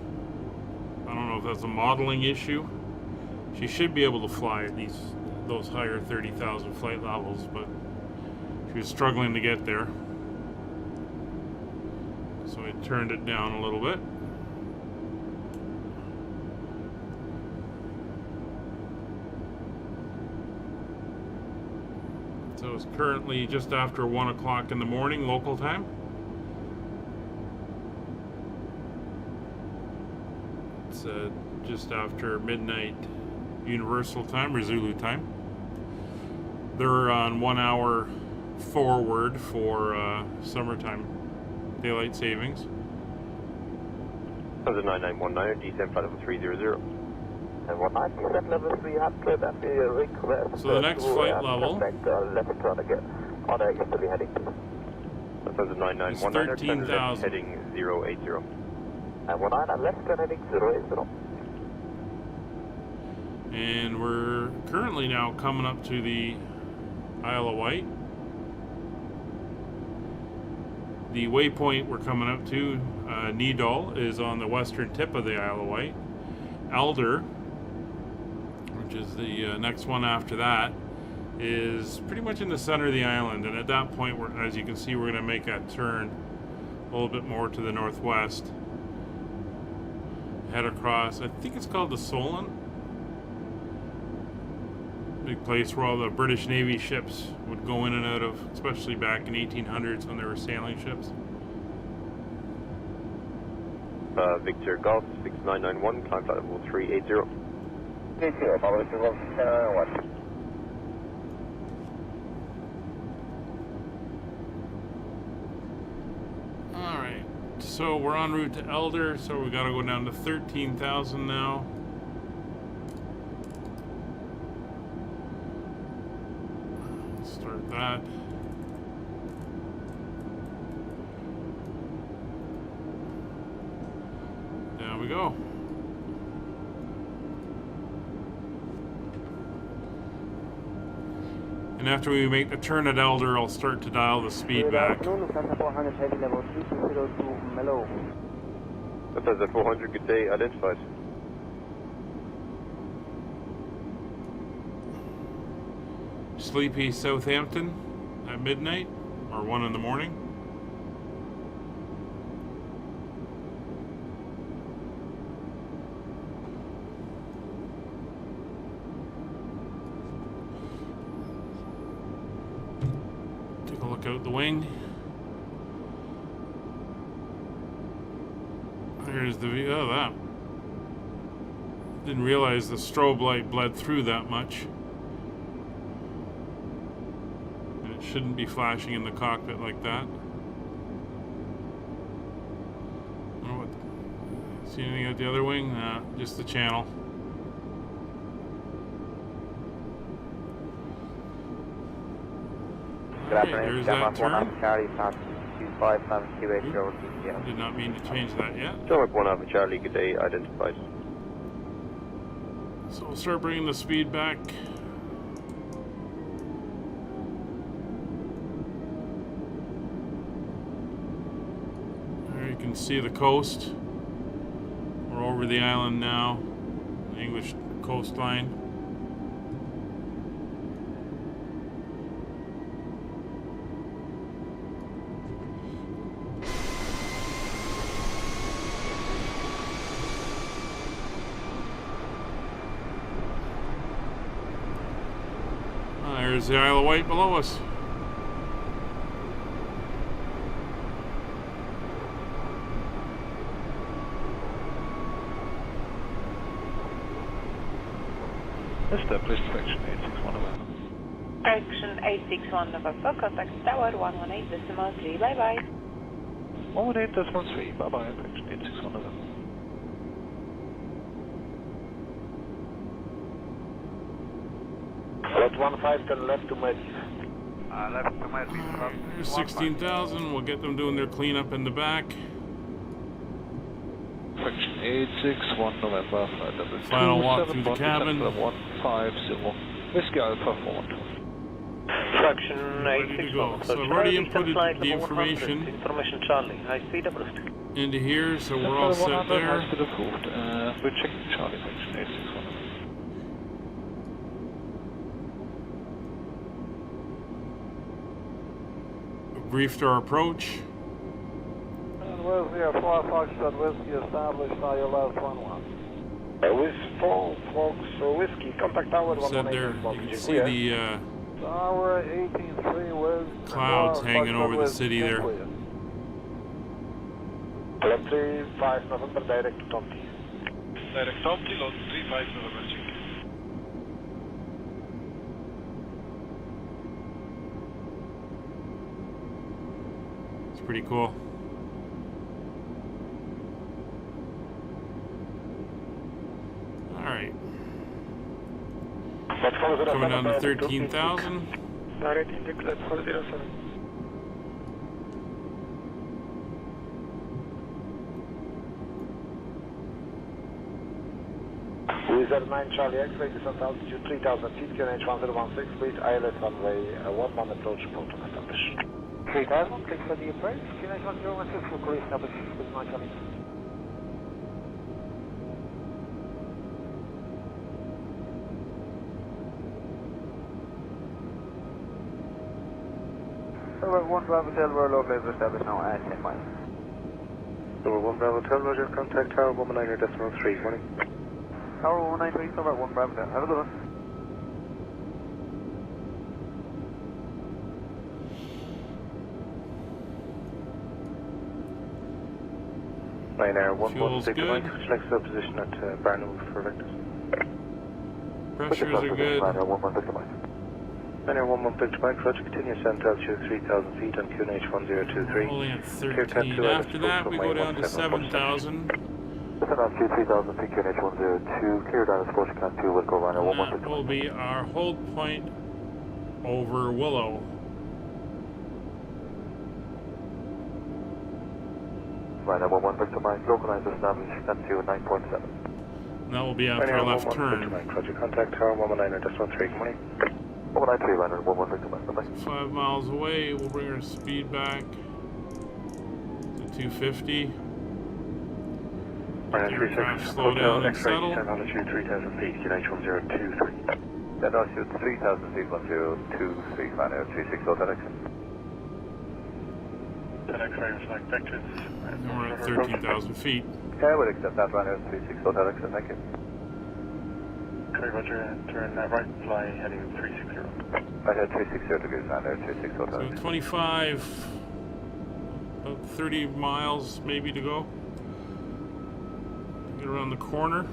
I don't know if that's a modeling issue. She should be able to fly at those higher 30,000 flight levels, but she was struggling to get there. So I turned it down a little bit. So it's currently just after 1 o'clock in the morning local time. It's just after midnight Universal time or Zulu time. They're on 1 hour forward for summertime daylight savings. 9919, descent flight level 300. And 19, descent level 3 hot cleared and we request. So the next flight level on easterly heading. That's 9919, 13,000. heading 080. And 19 left turn heading 080. And we're currently now coming up to the Isle of Wight. The waypoint we're coming up to, Nidal, is on the western tip of the Isle of Wight. Elder, which is the next one after that, is pretty much in the center of the island. And at that point, as you can see, we're going to make that turn a little bit more to the northwest. Head across, I think it's called the Solent. Big place where all the British Navy ships would go in and out of, especially back in 1800s when there were sailing ships. Victor Golf 6991, climb flight level 380. 30, follow to Golf 791. Alright, so we're en route to Elder, so we got to go down to 13,000 now. Start that. There we go. And after we make the turn at Elder, I'll start to dial the speed back. That's a 400, good day, identified. Sleepy Southampton at midnight or 1 in the morning. Take a look out the wing. There's the view. Oh, that. Didn't realize the strobe light bled through that much. Shouldn't be flashing in the cockpit like that. See anything at the other wing? Nah, just the channel. Alright, there's that turn. Did not mean to change that yet. Stomach 1 Alpha Charlie, good day, identified. So we'll start bringing the speed back. You can see the coast. We're over the island now, the English coastline. There's the Isle of Wight below us. Establish correction 861 November. Correction 861 November, contact tower 118.3, bye bye. 118.3, bye bye, correction 861 November. Lot 15, turn left to Madrid. Left to Madrid. There's 16,000. We'll get them doing their cleanup in the back. Correction 861 November, flight level 2, Final walk through the cabin. 150, Whiskey Alpha 4. Correction Ready to go. So I've already inputted the information Charlie, high speed approved. into here, so we're all set there. High speed approved. We're checking Charlie, correction 861. Briefed our approach. Whiskey, 4 Foxtrot Whiskey established by your last runway. With 4 Fox Whiskey, contact tower Said there, you can see the Tower 18-3 with clouds hanging over the city there. Load 35 November, direct to Tomty. Direct Tomty, load 35 November, check. It's pretty cool. Alright. Coming down to 13,000. Direct index, let's 407. Wizard 9 Charlie X-ray, descent altitude 3,000 feet, QNH 1016, please, ILS runway 11 approach, Proton established. 3,000, click for the approach, QNH 1016, for crew established, with 9 Charlie. Over 1 Bravo Hotel, we're low level established now at 10 miles. Over 1 Bravo Hotel, Roger, contact Tower 119.3, morning. Tower 193, over 1 Bravo Hotel, have a good one. Ryanair Fuel's 116 good. select the position at Barnum for vectors. Pressures are good. Ryanair 116 Ryanair 116 Roger, continue ascent altitude 3,000 feet on QNH 1023. Only at 13. After that, we go down to 7,000. Descent altitude 3,000 feet, QNH 102, clear down to Scotia Can 2, Wilco, Ryanair 116. That will be our hold point over Willow. Ryanair 116 localized established Can 2 9.7. And that will be after our left turn. Roger, contact Tower 119.3, good morning. 193, Ryanair 116, 5 miles away, we'll bring our speed back to 250. Ryanair Aircraft 36, slow down Hotel and X-ray, settle. descent altitude 3,000 feet, QNH 1023. Descent altitude 3,000 feet, 1023, Ryanair 36, Hotel X-ray. Hotel X-ray, reflect vectors. And we're at 13,000 feet. Yeah, we'll accept that, Ryanair 36, Hotel X-ray, thank you. Okay, Roger, turn right, fly heading 360. Right at 360 degrees, Ryanair 36, Hotel So X-ray. 25, about 30 miles maybe to go. Get around the corner.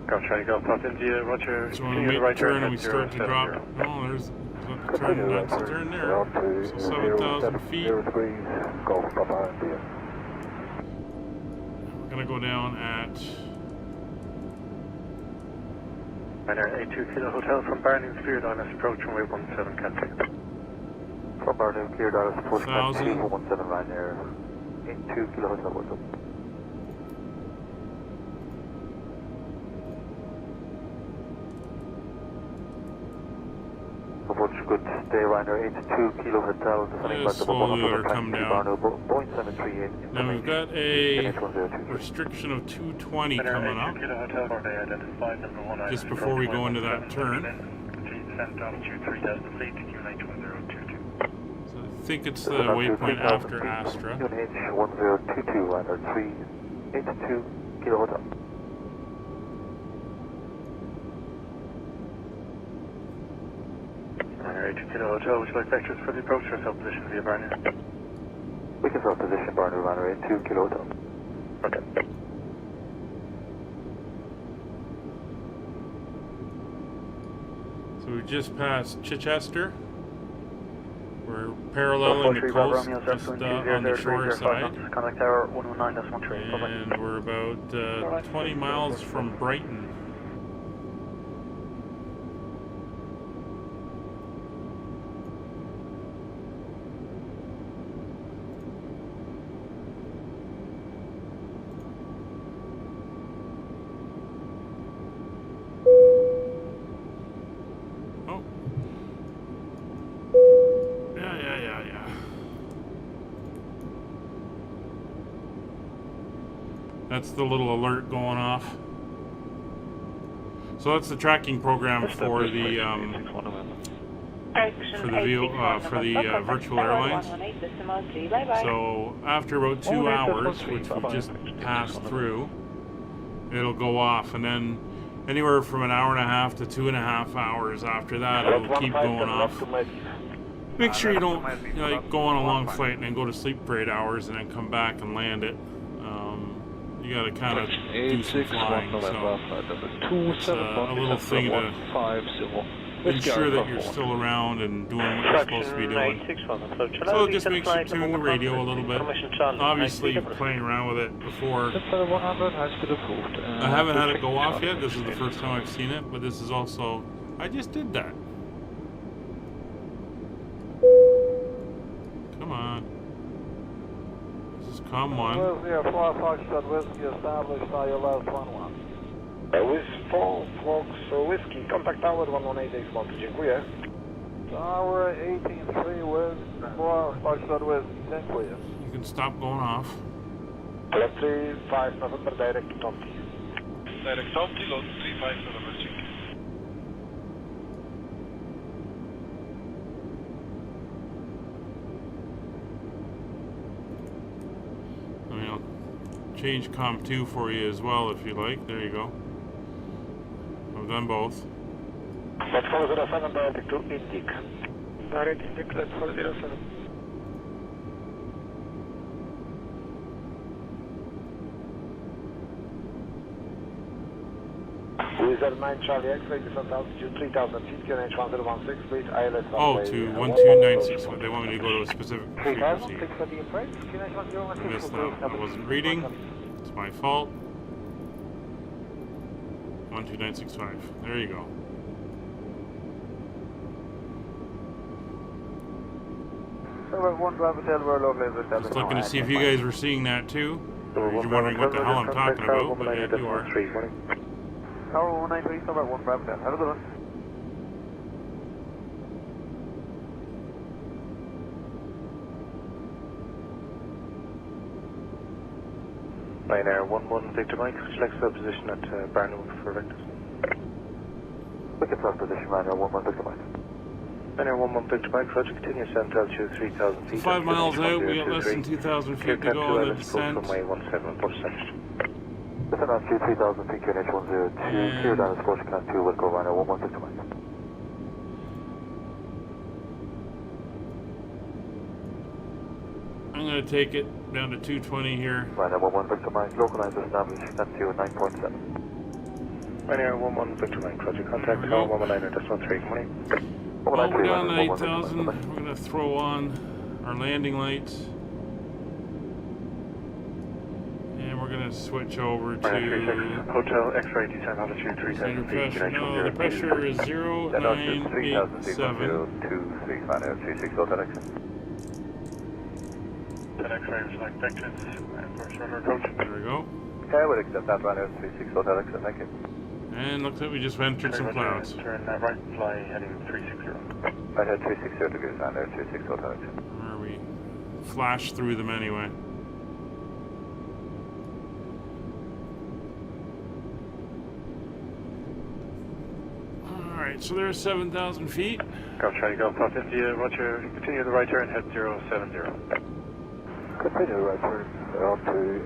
Go, try to go, South India, Roger. So when we make the turn and we start to drop, oh, there's the turn, that's the turn there. So 7,000 feet. 0 degrees, Golf, Papa India. We're gonna go down at Ryanair 82 Kilo Hotel from Barnum, cleared on us, approach runway 17, contact. From Barnum, cleared on us, approach 17, Ryanair 82 Kilo Hotel, what's up? Approach good day, Ryanair 82 Kilo Hotel, descending back to slowly let her 100 come down. Barnum, Boeing 738. Now we've got a restriction of 220 coming up just before we go into that turn. So I think it's the waypoint after Astra. QNH 1022, Ryanair 382 Kilo Hotel. Ryanair 82 Kilo Hotel, would you like vectors for the approach or self-position via Barnum? We can self-position Barnum, Ryanair 82 Kilo Hotel. Okay. So we just passed Chichester. We're paralleling the coast just on the shore side. Contact Tower 119.13. And we're about 20 miles from Brighton. That's the little alert going off. So that's the tracking program for the for the virtual airlines. So after about 2 hours, which we just passed through, it'll go off, and then anywhere from an hour and a half to 2.5 hours after that, it'll keep going off. Make sure you don't go on a long flight and then go to sleep for 8 hours and then come back and land it. You got to kind of do some flying. So it's a little thing to ensure that you're still around and doing what you're supposed to be doing. So it just makes you tune the radio a little bit. Obviously, playing around with it before. I haven't had it go off yet. This is the first time I've seen it, but this is also, I just did that. Come on. This is COM 1. Yeah, 4 Foxtrot Whiskey established on your last 1-1. With 4 Fox Whiskey, contact tower 11861, dziękuję. Tower 183 with 4 Foxtrot Whiskey, dziękuję. You can stop going off. 35 November, direct to Tomty. Direct Tomty, load 35 November, dziękuję. Change COM 2 for you as well if you like. There you go. I've done both. That's 407, direct to Indik. Direct Indik, that's 407. Wizard 9 Charlie X-ray, descent altitude 3,000 feet, QNH 1016, please, ILS oh, to 1296. They want me to go to a specific frequency. I missed that. I wasn't reading. It's my fault. 12965. There you go. Just looking to see if you guys were seeing that too. Or you're wondering what the hell I'm talking about, but yeah, you are. Tower 193, Silver 1 Bravo Delta. Have a good one. Ryanair 11 Victor Mike, select the position at Barnum for Victus. Look at position, Ryanair 11 Victor Mike. Ryanair 11 Victor Mike, Roger, continue ascent altitude 3,000 feet. 5 miles out, we got less than 2,000 feet to go on the descent. Runway 17.7. Descent altitude 3,000 feet, QNH 102, clear down as Scotia Can 2, Wilco, Ryanair 11 Victor Mike. I'm going to take it down to 220 here. Ryanair 11 Victor Mike, localizer established, Can 2 at 9.7. Ryanair 11 Victor Mike, Roger, contact tower 119 decimal 3, good morning. Well, we're down to 8,000. We're going to throw on our landing lights. And we're going to switch over to Hotel X-ray descent altitude 3,000 feet. No, the pressure is 0987. 36 Hotel X. X-ray select vectors and first rudder approach. There we go. Okay, I would accept that, Ryanair 36 Hotel X, thank you. And looks like we just entered some clouds. Turn right, fly heading 360. Right head 360 degrees, Ryanair 36 Hotel X. Where we flash through them anyway. Alright, so there's 7,000 feet. Golf Charlie, Golf Top 50, Roger, continue the right turn, head 070. Continue the right turn, up to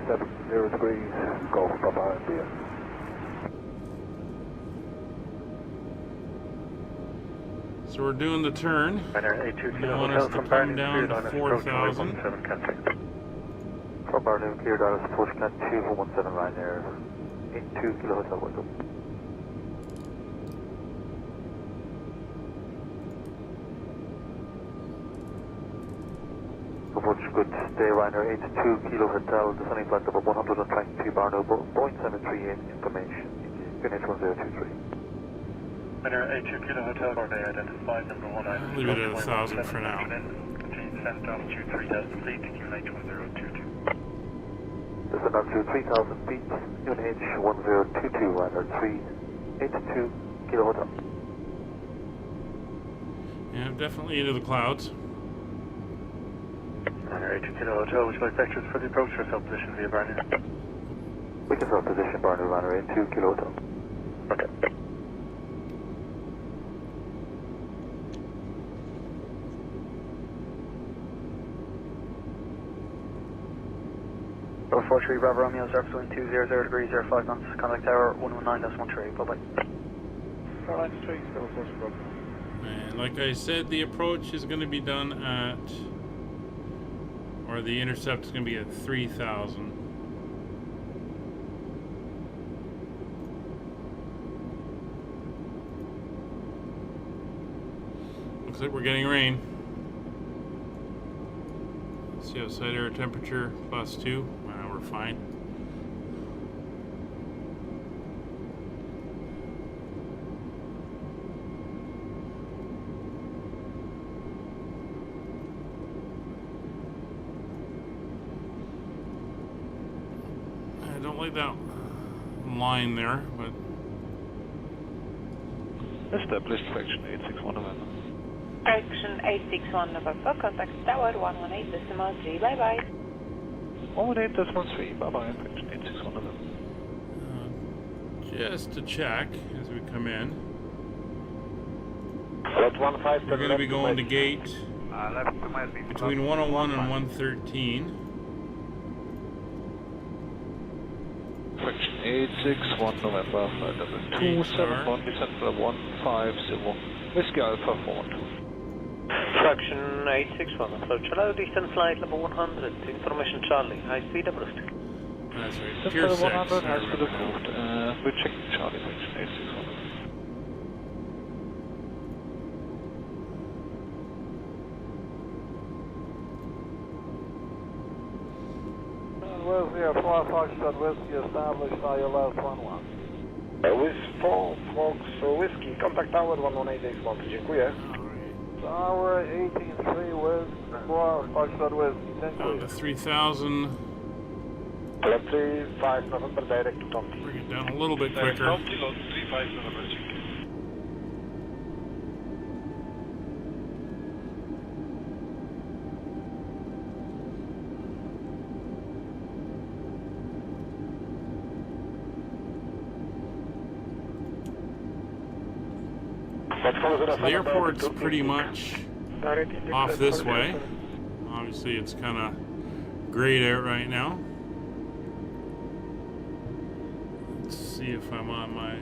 070 degrees, Golf Papa India. So we're doing the turn. They want us to come down to 4,000. From Barnum, clear down as approach Can 217 Ryanair, 82 Kilo Hotel window. Approach good day Ryanair, 82 Kilo Hotel, descending flight number 122 Barnum, Boeing 738 information, QNH 1023. Ryanair 82 Kilo Hotel, Corday identified number 19. Leave it at 1,000 for now. Continue descent altitude 3,000 feet, QNH 1022. Descent altitude 3,000 feet, QNH 1022, Ryanair 382 Kilo Hotel. Yeah, definitely into the clouds. Ryanair 82 Kilo Hotel, would you like vectors for the approach or self-position via Barnum? We can self-position Barnum, Ryanair 82 Kilo Hotel. Okay. 43 Bravo Romeo, surface wind 200 degrees, 05 knots, contact tower 119.13, bye-bye. Airline 3, 04 Bravo. And like I said, the approach is going to be done at, or the intercept is going to be at 3,000. Looks like we're getting rain. See outside air temperature +2. Wow, we're fine. I don't like that line there, but established fraction 861 November. Fraction 861 November, contact tower 118.3, bye bye. 118.3, bye bye, fraction 861 November. Just to check as we come in, Flight 15 we're going to be going to gate left 2 miles between 101 and 113. Fraction 861 November, flight level 271, descent level 150, Whiskey Alpha 412. Fraction 861, approach allow distance flight level 100, information Charlie, high speed approved. That's right, Descent Pier 6. level 100, high speed approved. We're checking Charlie, fraction 861. Whiskey, 4 Foxtrot Whiskey, established ILS 11. With 4 Fox Whiskey, contact tower 118.1, dziękuję. Tower 183 with 4 Foxtrot Whiskey, thank Down you. to 3,000. Flight 35 November, direct to Tomty. Bring it down a little bit quicker. Load 35 November, The airport's pretty much off this way. Obviously, it's kind of grayed out right now. Let's see if I'm on my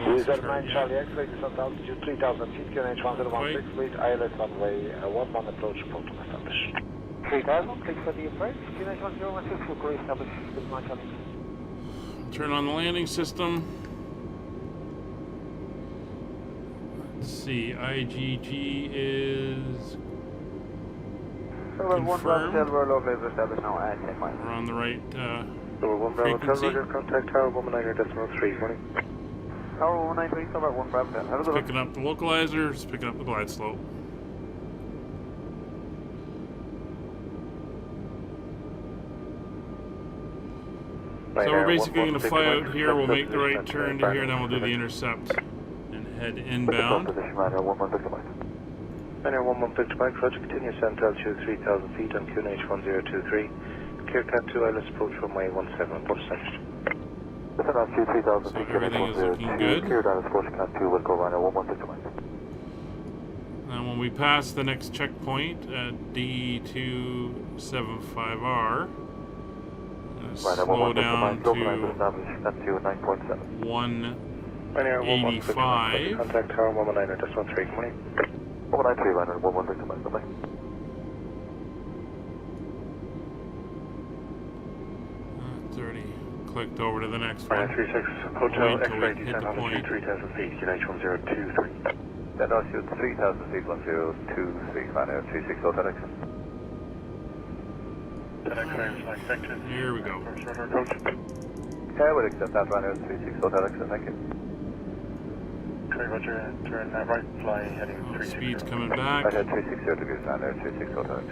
ILS Wizard chart 9 yet. Charlie X-ray, descent altitude 3,000 feet, QNH 1016, fleet ILS runway 11 approach, proton established. 3,000, click for the approach, QNH 1016, full crew established, with my Charlie. Turn on the landing system. Let's see, IGG is confirmed. We're on the right frequency. Contact tower 119.3, morning. Tower 193, Tower 1 Bravo 10. It's picking up the localizer, it's picking up the glide slope. So we're basically going to fly out here, we'll make the right turn to here, then we'll do the intercept and head inbound. Niner 11 Victor Mike, Roger, continue descent altitude 3,000 feet on QNH 1023. Cat 2 ILS approach runway 17, report established. Descent altitude 3,000 feet, Everything is looking good. Cleared ILS approach Cat 2, Wilco Rhino 11 Victor Mike. And when we pass the next checkpoint at D275R, slow down to 185. Contact tower 119.3, good morning. 193, Rhino 11 Victor Mike, bye-bye. It's already clicked over to the next one. 36 Hotel Wait till we X-ray, hit descent the point. altitude 3,000 feet, QNH 1023. Descent altitude 3,000 feet, 1023, Rhino 26 Hotel X. Here we go. Okay, I would accept that, Rhino 36 Hotel X, thank you. Okay, Roger, turn right, fly heading 360. Speed's coming back. Right at 360 degrees, Rhino 36 Hotel X.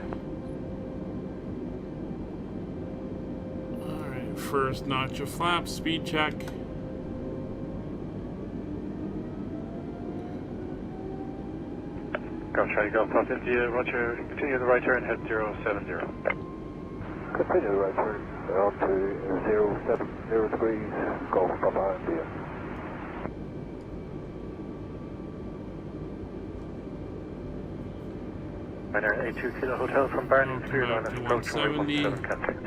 Alright, first notch of flaps, speed check. Go, Charlie, go, cross India, Roger, continue the right turn, head 070. Continue the right turn, on to 070 degrees, Golf Papa India. Minor A2 Kilo Hotel from Barney, Welcome cleared back on to approach runway 170. 17, contact.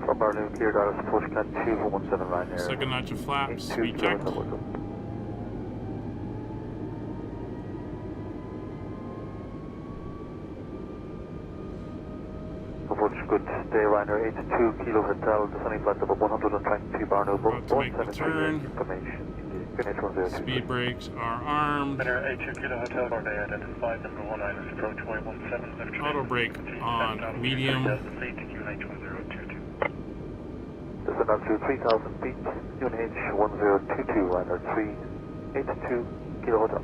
From Barlow, clear Dallas, approach cat 2117 Ryanair. Second notch of flaps, speed check. Approach good day, Ryanair 82 Kilo Hotel, descending flight level 122 Barlow, About to make the turn. Information. Speed brakes are armed. Ryanair 82 Kilo Hotel, Barlow, identified number 19, approach Y17 left. Auto brake on medium. Descend up to 3,000 feet, UNH 1022, Ryanair 382 Kilo Hotel.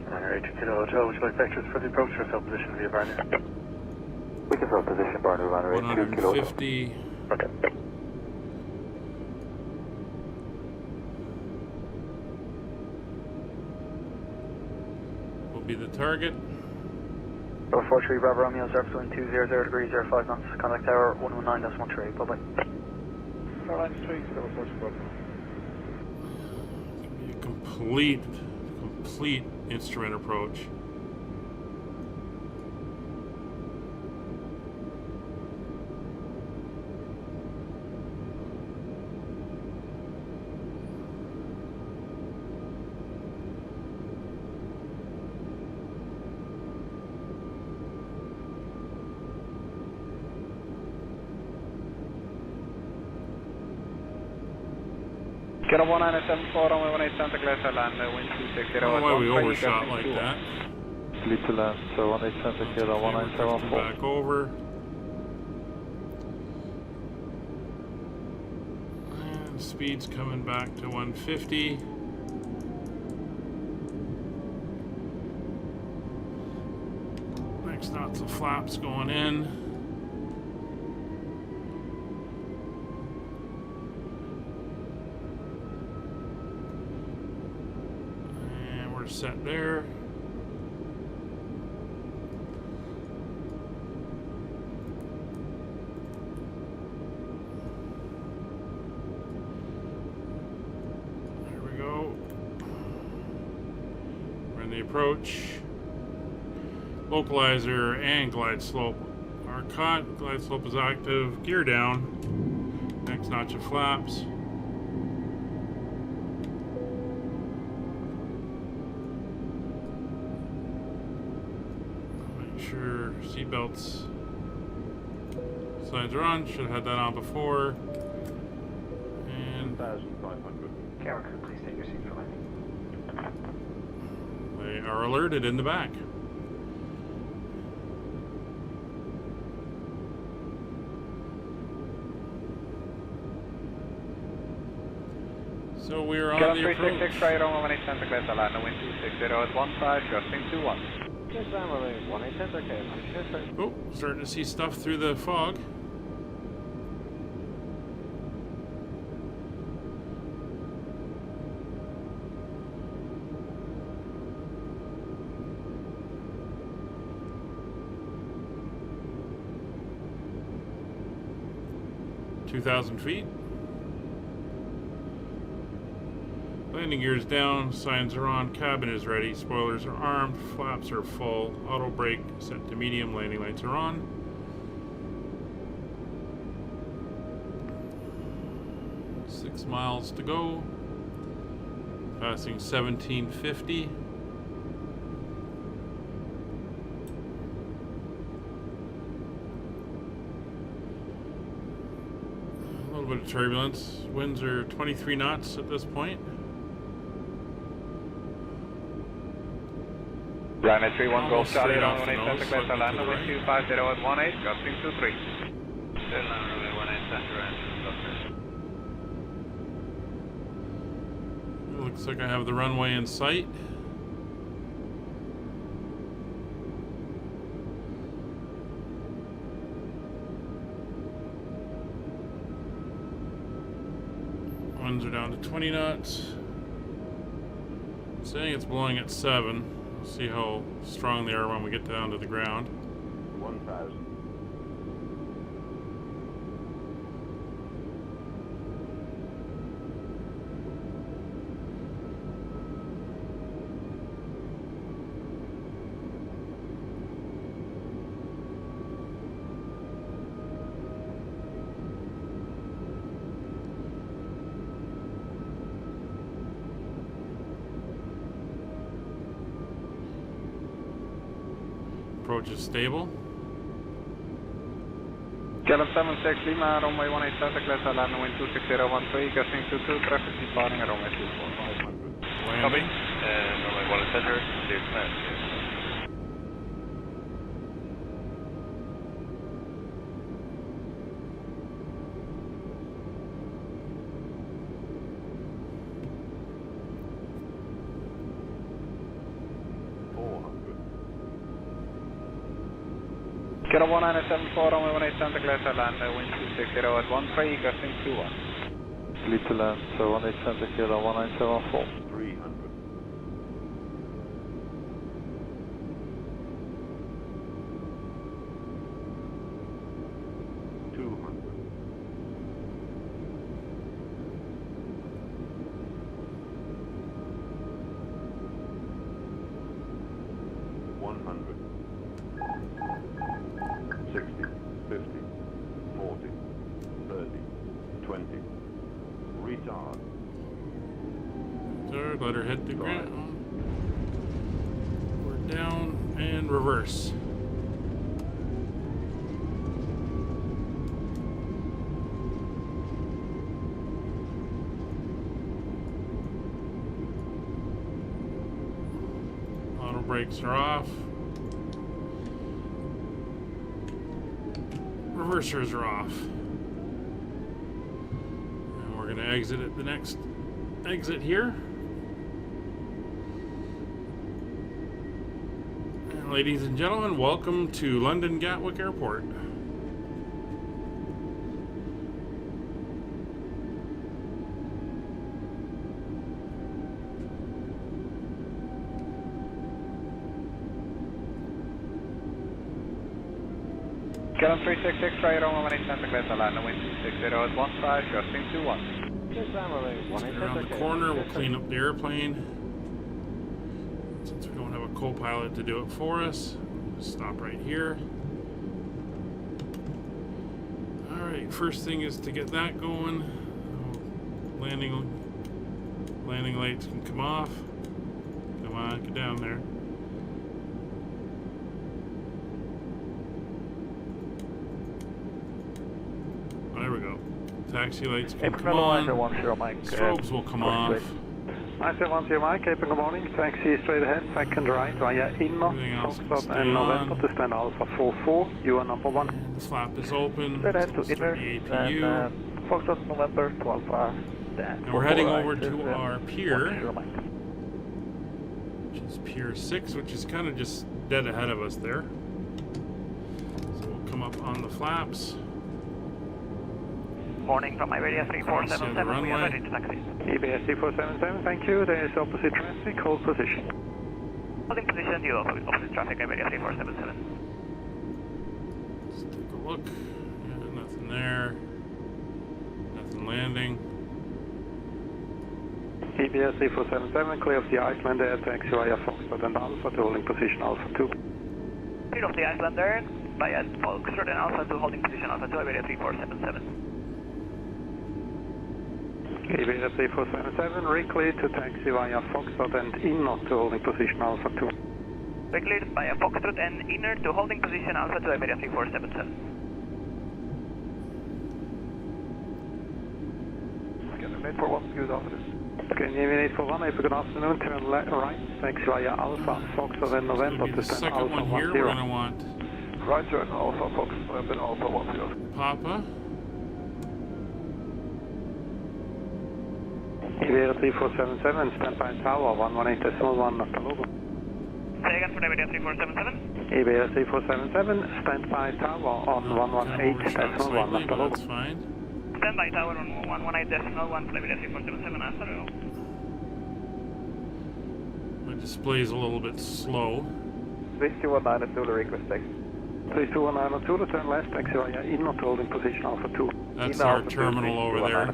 Ryanair 82 Kilo Hotel, would you like vectors for the approach or cell position via Barlow? We can cell position Barlow, Ryanair 82 Kilo Hotel. 150. Okay. Will be the target. 43 Bravo Romeo, surface wind 200 degrees, 05 knots, contact tower 119.13, bye bye. Airline 3, 044. Be a complete instrument approach. Kilo 1974, runway 18 Santa Clara, land, wind 260. I don't know why we overshot like that. Clear to land, so 18 Santa Clara, 1974. Back over. And speed's coming back to 150. Next knots of flaps going in. Set there. There we go. We're in the approach. Localizer and glide slope are cut. Glide slope is active. Gear down. Next notch of flaps. Sure, seatbelts signs are on. Should have had that on before. And 1,500. Camera crew, please take your seat for landing. they are alerted in the back. So we're on the approach. 366 right on 18 Santa Clara, land, wind 260 at 15, gusting 21. Yes, runway 18 Santa Clara, yes, sir. Oh, starting to see stuff through the fog. (2,000 feet). Landing gears down, signs are on, cabin is ready, spoilers are armed, flaps are full, auto brake set to medium, landing lights are on. Six miles to go. Passing 1750. A little bit of turbulence. Winds are 23 knots at this point. Ryanair 31 Golf Almost Charlie, straight off runway the 18 nose, Santa Clara, land, looking to the wind 250 at 18, gusting 23. Looks like I have the runway in sight. Winds are down to 20 knots. Saying it's blowing at 7. We'll see how strong they are when we get down to the ground. 1,000. approach is stable. Gallop 76 Lima, runway 18 Santa Clara, land wind 26013, gusting 22, traffic departing at runway 24. Copy. Runway 1 center, clear command. Kilo 1974, runway 18 Santa Clara, land wind 260 at 13, gusting 21. Lead to land, so 18 Santa Clara, 1974. 300. Let her hit the ground. We're down and reverse. Auto brakes are off. Reversers are off. And we're going to exit at the next exit here. Ladies and gentlemen, welcome to London Gatwick Airport. Gallop 366, right on 18 Santa Clara, land wind 260 at 15, gusting 21. Around the corner, we'll clean up the airplane. Since we don't have a co-pilot to do it for us, we'll stop right here. Alright, first thing is to get that going. Landing lights can come off. Come on, get down there. There we go. Taxi lights can come on. Strobes will come off. 910 Mike, Cape, good morning. Taxi straight ahead, second right via Inno, Foxtrot and November to stand Alpha 44. You are number 1. And the flap is open. Straight ahead to Inner, APU. Foxtrot November to Alpha. And we're heading over to our pier, which is Pier 6, which is kind of just dead ahead of us there. So we'll come up on the flaps. Morning from Iberia 3477, we are ready to taxi. EBS 3477, thank you. There is opposite traffic, hold position. Holding position, you opposite traffic, Iberia 3477. Let's take a look. Yeah, nothing there. Nothing landing. EBS 3477, clear of the Icelander, taxi via Foxtrot and Alpha to holding position Alpha 2. Clear of the Icelander, via Foxtrot and Alpha to holding position Alpha 2, Iberia 3477. Iberia 3477, reclear to taxi via Foxtrot and Inno to holding position Alpha 2. Recleared via Foxtrot and Inner to holding position Alpha 2, Iberia 3477. Can you 841, good afternoon. Can you 841, good afternoon, turn right, taxi via Alpha, Foxtrot and November to stand second Alpha one here, 10. we're going to want Right turn Alpha, Foxtrot and Alpha 10. Papa. Iberia 3477, standby tower, 118.1 at the logo. Say again for Iberia 3477. Iberia 3477, standby tower on 118.1 at the logo. That's fine. Standby tower on 118.1 for Iberia 3477, after all. My display is a little bit slow. 3219 at Zulu, request taxi. 3219 at Zulu, turn left, taxi via Inno to holding position Alpha 2. That's our terminal over there.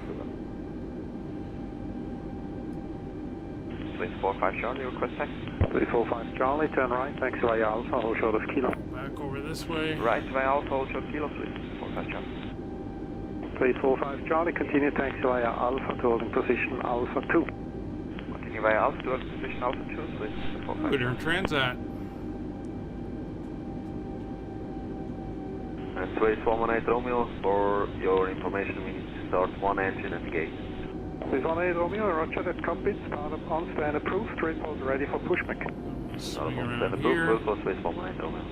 345 Charlie, request taxi. 345 Charlie, turn right, taxi via Alpha, hold short of Kilo. Back over this way. Right via Alpha, hold short Kilo, please. 45 Charlie. 345 Charlie, continue taxi via Alpha to holding position Alpha 2. Continue via Alpha to holding position Alpha 2, please. 45 Good Transat. Swiss 118 Romeo, for your information we need to start one engine at the gate. Swiss 118 Romeo, roger, that copied. Startup on stand approved, report ready for pushback. Swing around Stand here. approved, for Swiss 118 Romeo.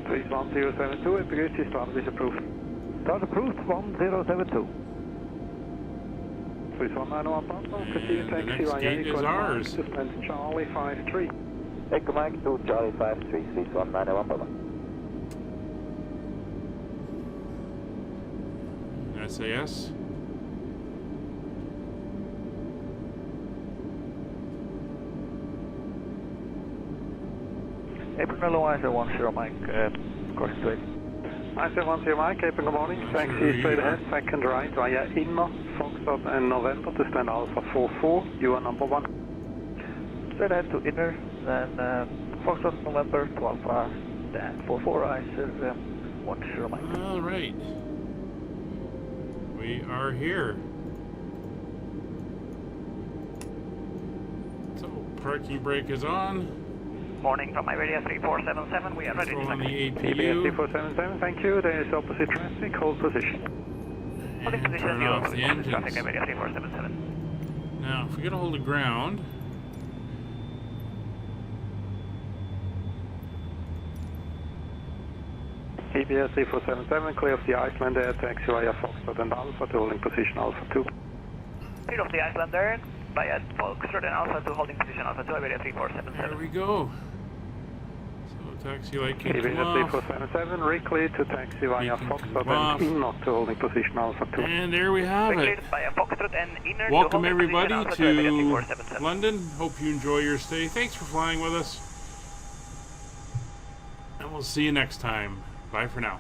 Swiss 1072, application startup is approved. Start approved, 1072. Swiss 191 Papa, continue taxi next via gate is Echo ours. Mike, descend Charlie 53. Echo Mike to Charlie 53, Swiss 191 Papa. SAS. April 10 Mike, course straight. 1010 Mike, April, good morning. Taxi straight ahead, second right via Inma, Foxtrot and November to stand Alpha 44. You are number 1. Straight ahead to Inner, then Foxtrot November to Alpha, then 44, ICER 10 Mike. All right. We are here. So, parking brake is on. Morning from Iberia 3477, we are ready to Throw on the taxi. APU. 3477, thank you. There is opposite traffic, hold position. Holding And position turn 0, off the traffic engines. Iberia 3477. Now, if we get a hold of ground, EBS 3477, clear of the Iceland Air taxi via Foxtrot and Alpha to holding position Alpha 2. Clear of the Icelander, via Foxtrot and Alpha to holding position Alpha 2, Iberia 3477. there we go. So, taxi light can EBS come off. 3477, reclear to taxi via Beacon Foxtrot come off. and Inma to holding position Alpha 2. And there we have it. Cleared via Foxtrot and Inner to Welcome holding everybody position Alpha 2, Iberia to 3477. London. Hope you enjoy your stay. Thanks for flying with us. And we'll see you next time. Bye for now.